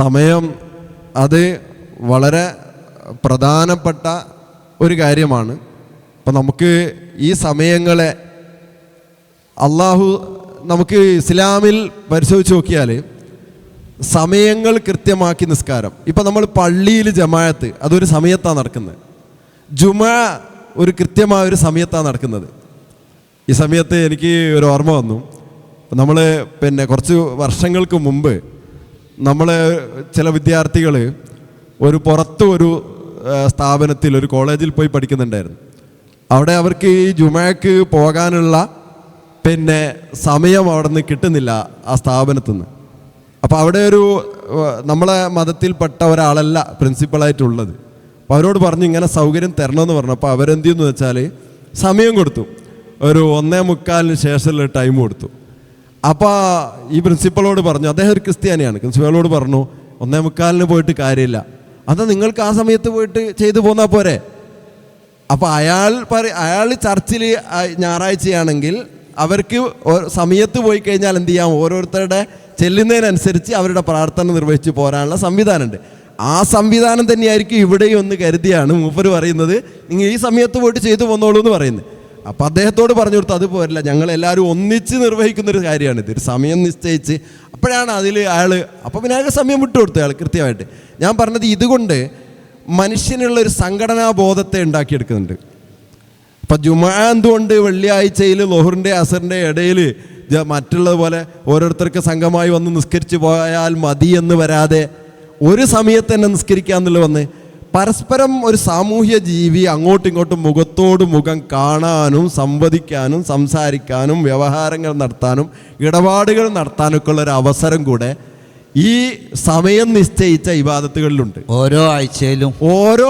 [SPEAKER 2] സമയം അത് വളരെ പ്രധാനപ്പെട്ട ഒരു കാര്യമാണ്. അപ്പം നമുക്ക് ഈ സമയങ്ങളെ അള്ളാഹു നമുക്ക് ഇസ്ലാമിൽ പരിശോധിച്ച് നോക്കിയാൽ സമയങ്ങൾ കൃത്യമാക്കി നിസ്കാരം. ഇപ്പം നമ്മൾ പള്ളിയിൽ ജമാഅത്ത് അതൊരു സമയത്താണ് നടക്കുന്നത്. ജുമാ ഒരു കൃത്യമായ ഒരു സമയത്താണ് നടക്കുന്നത്. ഈ സമയത്ത് എനിക്ക് ഒരു ഓർമ്മ വന്നു. നമ്മൾ പിന്നെ കുറച്ച് വർഷങ്ങൾക്ക് മുമ്പ് നമ്മൾ ചില വിദ്യാർത്ഥികൾ പുറത്ത് ഒരു സ്ഥാപനത്തിൽ, ഒരു കോളേജിൽ പോയി പഠിക്കുന്നുണ്ടായിരുന്നു. അവിടെ അവർക്ക് ഈ ജുമാക്ക് പോകാനുള്ള പിന്നെ സമയം അവിടെ നിന്ന് കിട്ടുന്നില്ല ആ സ്ഥാപനത്തിൽ നിന്ന്. അപ്പോൾ അവിടെ നമ്മളെ മതത്തിൽപ്പെട്ട ഒരാളല്ല പ്രിൻസിപ്പളായിട്ടുള്ളത്. അപ്പോൾ അവരോട് പറഞ്ഞു ഇങ്ങനെ സൗകര്യം തരണമെന്ന് പറഞ്ഞു. അപ്പോൾ അവരെന്ത് ചെയ്യുന്നു വെച്ചാൽ സമയം കൊടുത്തു, ഒരു 1:45 ശേഷമുള്ള ടൈം കൊടുത്തു. അപ്പോൾ ഈ പ്രിൻസിപ്പളോട് പറഞ്ഞു, അദ്ദേഹം ഒരു ക്രിസ്ത്യാനിയാണ്, പ്രിൻസിപ്പളോട് പറഞ്ഞു 1:45 പോയിട്ട് കാര്യമില്ല, അതാ നിങ്ങൾക്ക് ആ സമയത്ത് പോയിട്ട് ചെയ്തു പോന്നാൽ പോരെ. അപ്പോൾ അയാൾ ചർച്ചിൽ ഞായറാഴ്ചയാണെങ്കിൽ അവർക്ക് സമയത്ത് പോയി കഴിഞ്ഞാൽ എന്ത് ചെയ്യാം, ഓരോരുത്തരുടെ ചെല്ലുന്നതിനനുസരിച്ച് അവരുടെ പ്രാർത്ഥന നിർവഹിച്ച് പോരാനുള്ള സംവിധാനമുണ്ട്. ആ സംവിധാനം തന്നെയായിരിക്കും ഇവിടെയും ഒന്ന് കരുതിയാണ് മൂപ്പര് പറയുന്നത് നിങ്ങൾ ഈ സമയത്ത് പോയിട്ട് ചെയ്തു പോന്നോളൂ എന്ന് പറയുന്നത്. അപ്പം അദ്ദേഹത്തോട് പറഞ്ഞു കൊടുത്തു അത് പോരില്ല, ഞങ്ങളെല്ലാവരും ഒന്നിച്ച് നിർവഹിക്കുന്നൊരു കാര്യമാണിത്, ഒരു സമയം നിശ്ചയിച്ച്. അപ്പോഴാണ് അതിൽ അയാൾ അപ്പോൾ പിന്നെ അയാൾക്ക് സമയം വിട്ടുകൊടുത്തു അയാൾ കൃത്യമായിട്ട്. ഞാൻ പറഞ്ഞത് ഇതുകൊണ്ട് മനുഷ്യനുള്ളൊരു സംഘടനാ ബോധത്തെ ഉണ്ടാക്കിയെടുക്കുന്നുണ്ട്. ഇപ്പം ജുമാ എന്തുകൊണ്ട് വെള്ളിയാഴ്ചയിൽ ളുഹറിൻ്റെ അസറിൻ്റെ ഇടയിൽ മറ്റുള്ളതുപോലെ ഓരോരുത്തർക്ക് സംഘമായി വന്ന് നിസ്കരിച്ച് പോയാൽ മതി എന്ന് വരാതെ ഒരു സമയത്ത് തന്നെ നിസ്കരിക്കുക എന്നുള്ള വന്ന് പരസ്പരം ഒരു സാമൂഹ്യ ജീവി അങ്ങോട്ടും ഇങ്ങോട്ടും മുഖത്തോട് മുഖം കാണാനും സംവദിക്കാനും സംസാരിക്കാനും വ്യവഹാരങ്ങൾ നടത്താനും ഇടപാടുകൾ നടത്താനൊക്കെ ഉള്ളൊരു അവസരം കൂടെ ഈ സമയം നിശ്ചയിച്ച ഇബാദത്തുകളിലുണ്ട്. ഓരോ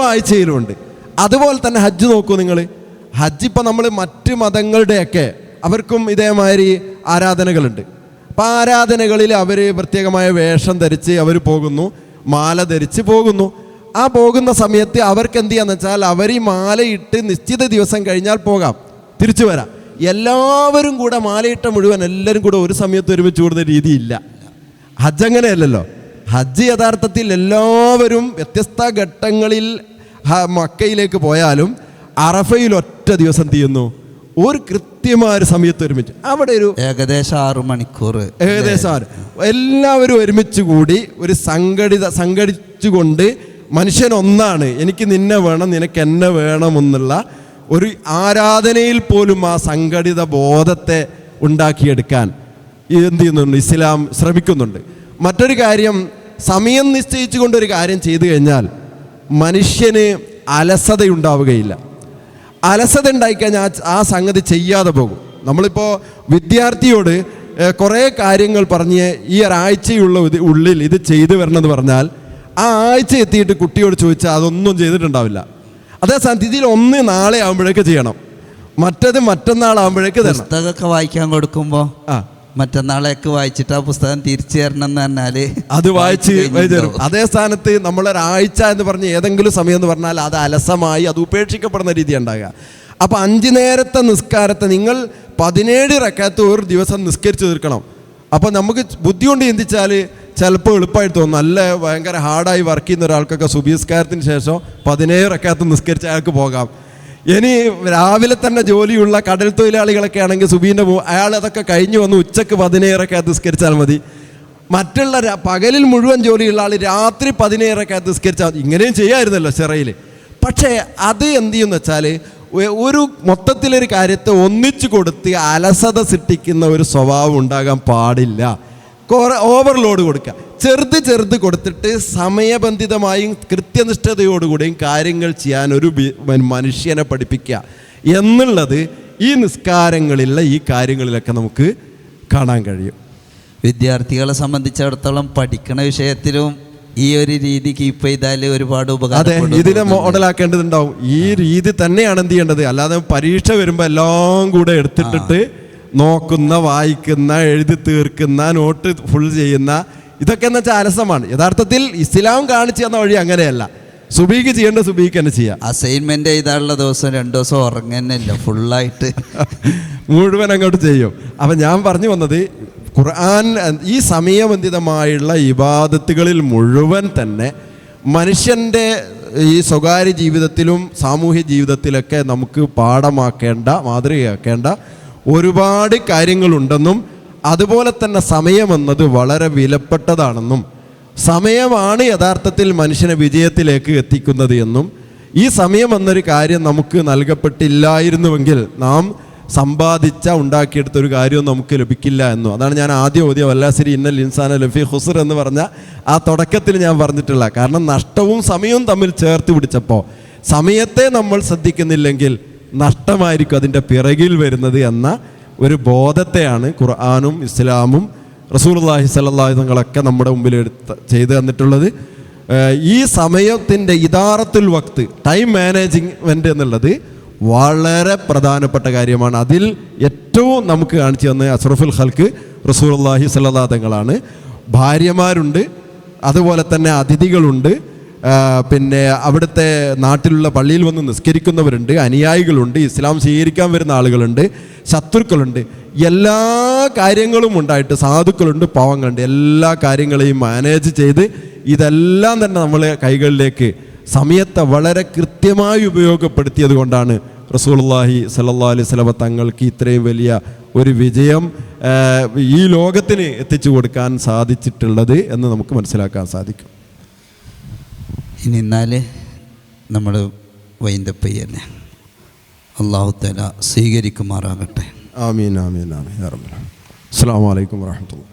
[SPEAKER 2] ആഴ്ചയിലും ഉണ്ട്. അതുപോലെ തന്നെ ഹജ്ജ് നോക്കൂ നിങ്ങൾ. ഹജ്ജ് ഇപ്പം നമ്മൾ മറ്റ് മതങ്ങളുടെയൊക്കെ അവർക്കും ഇതേമാതിരി ആരാധനകളുണ്ട്. അപ്പം ആരാധനകളിൽ അവർ പ്രത്യേകമായ വേഷം ധരിച്ച് അവർ പോകുന്നു, മാല ധരിച്ച് പോകുന്നു. ആ പോകുന്ന സമയത്ത് അവർക്ക് എന്ത് ചെയ്യാന്ന് വെച്ചാൽ അവർ ഈ മാലയിട്ട് നിശ്ചിത ദിവസം കഴിഞ്ഞാൽ പോകാം, തിരിച്ചു വരാം. എല്ലാവരും കൂടെ മാലയിട്ട മുഴുവൻ എല്ലാവരും കൂടെ ഒരു സമയത്ത് ഒരുമിച്ച് കൂടുന്ന രീതിയില്ല. ഹജ്ജ് അങ്ങനെയല്ലല്ലോ. ഹജ്ജ് യഥാർത്ഥത്തിൽ എല്ലാവരും വ്യത്യസ്ത ഘട്ടങ്ങളിൽ മക്കയിലേക്ക് പോയാലും അറഫയിൽ ഒറ്റ ദിവസം ചെയ്യുന്നു, ഒരു കൃത്യമായ ഒരു സമയത്ത് ഒരുമിച്ച് അവിടെ ഒരു
[SPEAKER 1] ഏകദേശം 6 മണിക്കൂർ
[SPEAKER 2] എല്ലാവരും ഒരുമിച്ച് കൂടി ഒരു സംഘടിച്ചുകൊണ്ട് മനുഷ്യൻ ഒന്നാണ്, എനിക്ക് നിന്നെ വേണം നിനക്ക് എന്നെ വേണമെന്നുള്ള ഒരു ആരാധനയിൽ പോലും ആ സംഘടിത ബോധത്തെ ഉണ്ടാക്കിയെടുക്കാൻ എന്ത് ചെയ്യുന്നുണ്ട്, ഇസ്ലാം ശ്രമിക്കുന്നുണ്ട്. മറ്റൊരു കാര്യം, സമയം നിശ്ചയിച്ചു കൊണ്ടൊരു കാര്യം ചെയ്തു കഴിഞ്ഞാൽ മനുഷ്യന് അലസതയുണ്ടാവുകയില്ല. അലസത ഉണ്ടായിക്കഴിഞ്ഞാൽ ആ സംഗതി ചെയ്യാതെ പോകും. നമ്മളിപ്പോൾ വിദ്യാർത്ഥിയോട് കുറേ കാര്യങ്ങൾ പറഞ്ഞ് ഈ ഒരാഴ്ചയുള്ള ഉള്ളിൽ ഇത് ചെയ്തു വരണമെന്ന് പറഞ്ഞാൽ ആ ആഴ്ച എത്തിയിട്ട് കുട്ടിയോട് ചോദിച്ചാൽ അതൊന്നും ചെയ്തിട്ടുണ്ടാവില്ല. അതേസമയത്ത് ഇതിൽ ഒന്ന് നാളെ ആകുമ്പോഴേക്ക് ചെയ്യണം, മറ്റത് മറ്റന്നാളാകുമ്പോഴേക്ക് തരണം.
[SPEAKER 1] പുസ്തകമൊക്കെ വായിക്കാൻ കൊടുക്കുമ്പോൾ മറ്റന്നാളേക്ക് വായിച്ചിട്ട് ആ പുസ്തകം തിരിച്ചു തരണം എന്ന് പറഞ്ഞാല്
[SPEAKER 2] അത് വായിച്ച് തരും. അതേ സ്ഥാനത്ത് നമ്മളൊരാഴ്ച എന്ന് പറഞ്ഞ് ഏതെങ്കിലും സമയം എന്ന് പറഞ്ഞാൽ അത് അലസമായി അത് ഉപേക്ഷിക്കപ്പെടുന്ന രീതി ഉണ്ടാകുക. അപ്പം 5 നേരത്തെ നിസ്കാരത്തെ നിങ്ങൾ 17 റക്അത്ത് ഒരു ദിവസം നിസ്കരിച്ച് തീർക്കണം. അപ്പം നമുക്ക് ബുദ്ധി കൊണ്ട് ചിന്തിച്ചാൽ ചിലപ്പോൾ എളുപ്പമായിട്ട് തോന്നും. നല്ല ഭയങ്കര ഹാർഡായി വർക്ക് ചെയ്യുന്ന ഒരാൾക്കൊക്കെ സുബഹിസ്കാരത്തിന് ശേഷം 17 റക്അത്ത് നിസ്കരിച്ച് അയാൾക്ക് പോകാം. ഇനി രാവിലെ തന്നെ ജോലിയുള്ള കടൽ തൊഴിലാളികളൊക്കെ ആണെങ്കിൽ സുബീൻ്റെ അയാൾ അതൊക്കെ കഴിഞ്ഞ് വന്ന് ഉച്ചക്ക് 17 റക്അത്ത് നിസ്കരിച്ചാൽ മതി. മറ്റുള്ള പകലിൽ മുഴുവൻ ജോലിയുള്ള ആൾ രാത്രി 17 റക്അത്ത് നിസ്കരിച്ചാൽ മതി. ഇങ്ങനെയും ചെയ്യാമായിരുന്നല്ലോ ചെറയിൽ. പക്ഷേ അത് എന്ത് ചെയ്യുമെന്ന് വെച്ചാൽ ഒരു മൊത്തത്തിലൊരു കാര്യത്തെ ഒന്നിച്ചു കൊടുത്ത് അലസത സൃഷ്ടിക്കുന്ന ഒരു സ്വഭാവം ഉണ്ടാകാൻ പാടില്ല. ഓവർലോഡ് കൊടുക്കുക, ചെറുത് കൊടുത്തിട്ട് സമയബന്ധിതമായും കൃത്യനിഷ്ഠതയോടുകൂടിയും കാര്യങ്ങൾ ചെയ്യാൻ ഒരു മനുഷ്യനെ പഠിപ്പിക്കുക എന്നുള്ളത് ഈ നിസ്കാരങ്ങളിലുള്ള ഈ കാര്യങ്ങളിലൊക്കെ നമുക്ക് കാണാൻ കഴിയും.
[SPEAKER 1] വിദ്യാർത്ഥികളെ സംബന്ധിച്ചിടത്തോളം പഠിക്കുന്ന വിഷയത്തിലും ഈ ഒരു രീതി കീപ്പ് ചെയ്താൽ ഒരുപാട്
[SPEAKER 2] അതെ, ഇതിനെ മോഡലാക്കേണ്ടതുണ്ടാവും. ഈ രീതി തന്നെയാണ് എന്ത് ചെയ്യേണ്ടത്. അല്ലാതെ പരീക്ഷ വരുമ്പോൾ എല്ലാം കൂടെ എടുത്തിട്ടിട്ട് നോക്കുന്ന, വായിക്കുന്ന, എഴുതി തീർക്കുന്ന, നോട്ട് ഫുൾ ചെയ്യുന്ന, ഇതൊക്കെ എന്ന് വെച്ചാൽ അലസമാണ്. യഥാർത്ഥത്തിൽ ഇസ്ലാം കാണിച്ചു തന്ന വഴി അങ്ങനെയല്ല. സുബീക്ക് ചെയ്യേണ്ട സുബീക്ക് തന്നെ ചെയ്യാം.
[SPEAKER 1] അസൈൻമെന്റ് എഴുതാനുള്ള ദിവസം 2 ദിവസം ഉറങ്ങുന്നില്ല, ഫുള്ളായിട്ട്
[SPEAKER 2] മുഴുവൻ അങ്ങോട്ട് ചെയ്യും. അപ്പം ഞാൻ പറഞ്ഞു വന്നത്, ഖുർആൻ ഈ സമയബന്ധിതമായുള്ള ഇബാദത്തുകളിൽ മുഴുവൻ തന്നെ മനുഷ്യൻ്റെ ഈ സ്വകാര്യ ജീവിതത്തിലും സാമൂഹ്യ ജീവിതത്തിലൊക്കെ നമുക്ക് പാഠമാക്കേണ്ട, മാതൃകയാക്കേണ്ട ഒരുപാട് കാര്യങ്ങളുണ്ടെന്നും അതുപോലെ തന്നെ സമയമെന്നത് വളരെ വിലപ്പെട്ടതാണെന്നും സമയമാണ് യഥാർത്ഥത്തിൽ മനുഷ്യനെ വിജയത്തിലേക്ക് എത്തിക്കുന്നത് എന്നും ഈ സമയം എന്നൊരു കാര്യം നമുക്ക് നൽകപ്പെട്ടില്ലായിരുന്നുവെങ്കിൽ നാം സമ്പാദിച്ച ഉണ്ടാക്കിയെടുത്തൊരു കാര്യവും നമുക്ക് ലഭിക്കില്ല എന്നും. അതാണ് ഞാൻ ആദ്യം ഓതിയ വല്ലാസിരി ഇന്നൽ ഇൻസാന ലഫി ഖുസ്ർ എന്ന് പറഞ്ഞ ആ തുടക്കത്തിൽ ഞാൻ പറഞ്ഞിട്ടുള്ള. കാരണം നഷ്ടവും സമയവും തമ്മിൽ ചേർത്ത് പിടിച്ചപ്പോൾ സമയത്തെ നമ്മൾ ശ്രദ്ധിക്കുന്നില്ലെങ്കിൽ നഷ്ടമായിരിക്കും അതിൻ്റെ പിറകിൽ വരുന്നത് എന്ന ഒരു ബോധത്തെയാണ് ഖുർആനും ഇസ്ലാമും റസൂലുള്ളാഹി സ്വല്ലല്ലാഹു അലൈഹി വസല്ലമൊക്കെ നമ്മുടെ മുമ്പിൽ ചെയ്തു തന്നിട്ടുള്ളത്. ഈ സമയത്തിൻ്റെ ഇദാറത്തുൽ വഖ്ത്, ടൈം മാനേജ്മെൻറ്റ് എന്നുള്ളത് വളരെ പ്രധാനപ്പെട്ട കാര്യമാണ്. അതിൽ ഏറ്റവും നമുക്ക് കാണിച്ചു തന്ന അഷ്റഫുൽ ഖൽക്ക് റസൂലുള്ളാഹി സ്വല്ലല്ലാഹു അലൈഹി വസല്ലമയാണ്. ഭാര്യമാരുണ്ട്, അതുപോലെ തന്നെ അതിഥികളുണ്ട്, പിന്നെ അവിടുത്തെ നാട്ടിലുള്ള പള്ളിയിൽ വന്ന് നിസ്കരിക്കുന്നവരുണ്ട്, അനുയായികളുണ്ട്, ഇസ്ലാം സ്വീകരിക്കാൻ വരുന്ന ആളുകളുണ്ട്, ശത്രുക്കളുണ്ട്, എല്ലാ കാര്യങ്ങളും ഉണ്ടായിട്ട് സാധുക്കളുണ്ട്, പാവങ്ങളുണ്ട്. എല്ലാ കാര്യങ്ങളെയും മാനേജ് ചെയ്ത് ഇതെല്ലാം തന്നെ നമ്മളെ കൈകളിലേക്ക് സമയത്തെ വളരെ കൃത്യമായി ഉപയോഗപ്പെടുത്തിയത് കൊണ്ടാണ് റസൂലുള്ളാഹി സ്വല്ലല്ലാഹു അലൈഹി വസല്ലം തങ്ങൾക്ക് ഇത്രയും വലിയ ഒരു വിജയം ഈ ലോകത്തിന് എത്തിച്ചു കൊടുക്കാൻ സാധിച്ചിട്ടുള്ളത് എന്ന് നമുക്ക് മനസ്സിലാക്കാൻ സാധിക്കും.
[SPEAKER 1] ഇനി എന്നാൽ നമ്മൾ വൈൻഡപ്പ് ചെയ്യല്ലേ. അല്ലാഹു തആല സ്വീകരിക്കുമാറാകട്ടെ.
[SPEAKER 2] ആമീൻ ആമീൻ ആമീൻ. അസ്സലാമു അലൈക്കും വറഹ്മത്തുള്ളാഹി.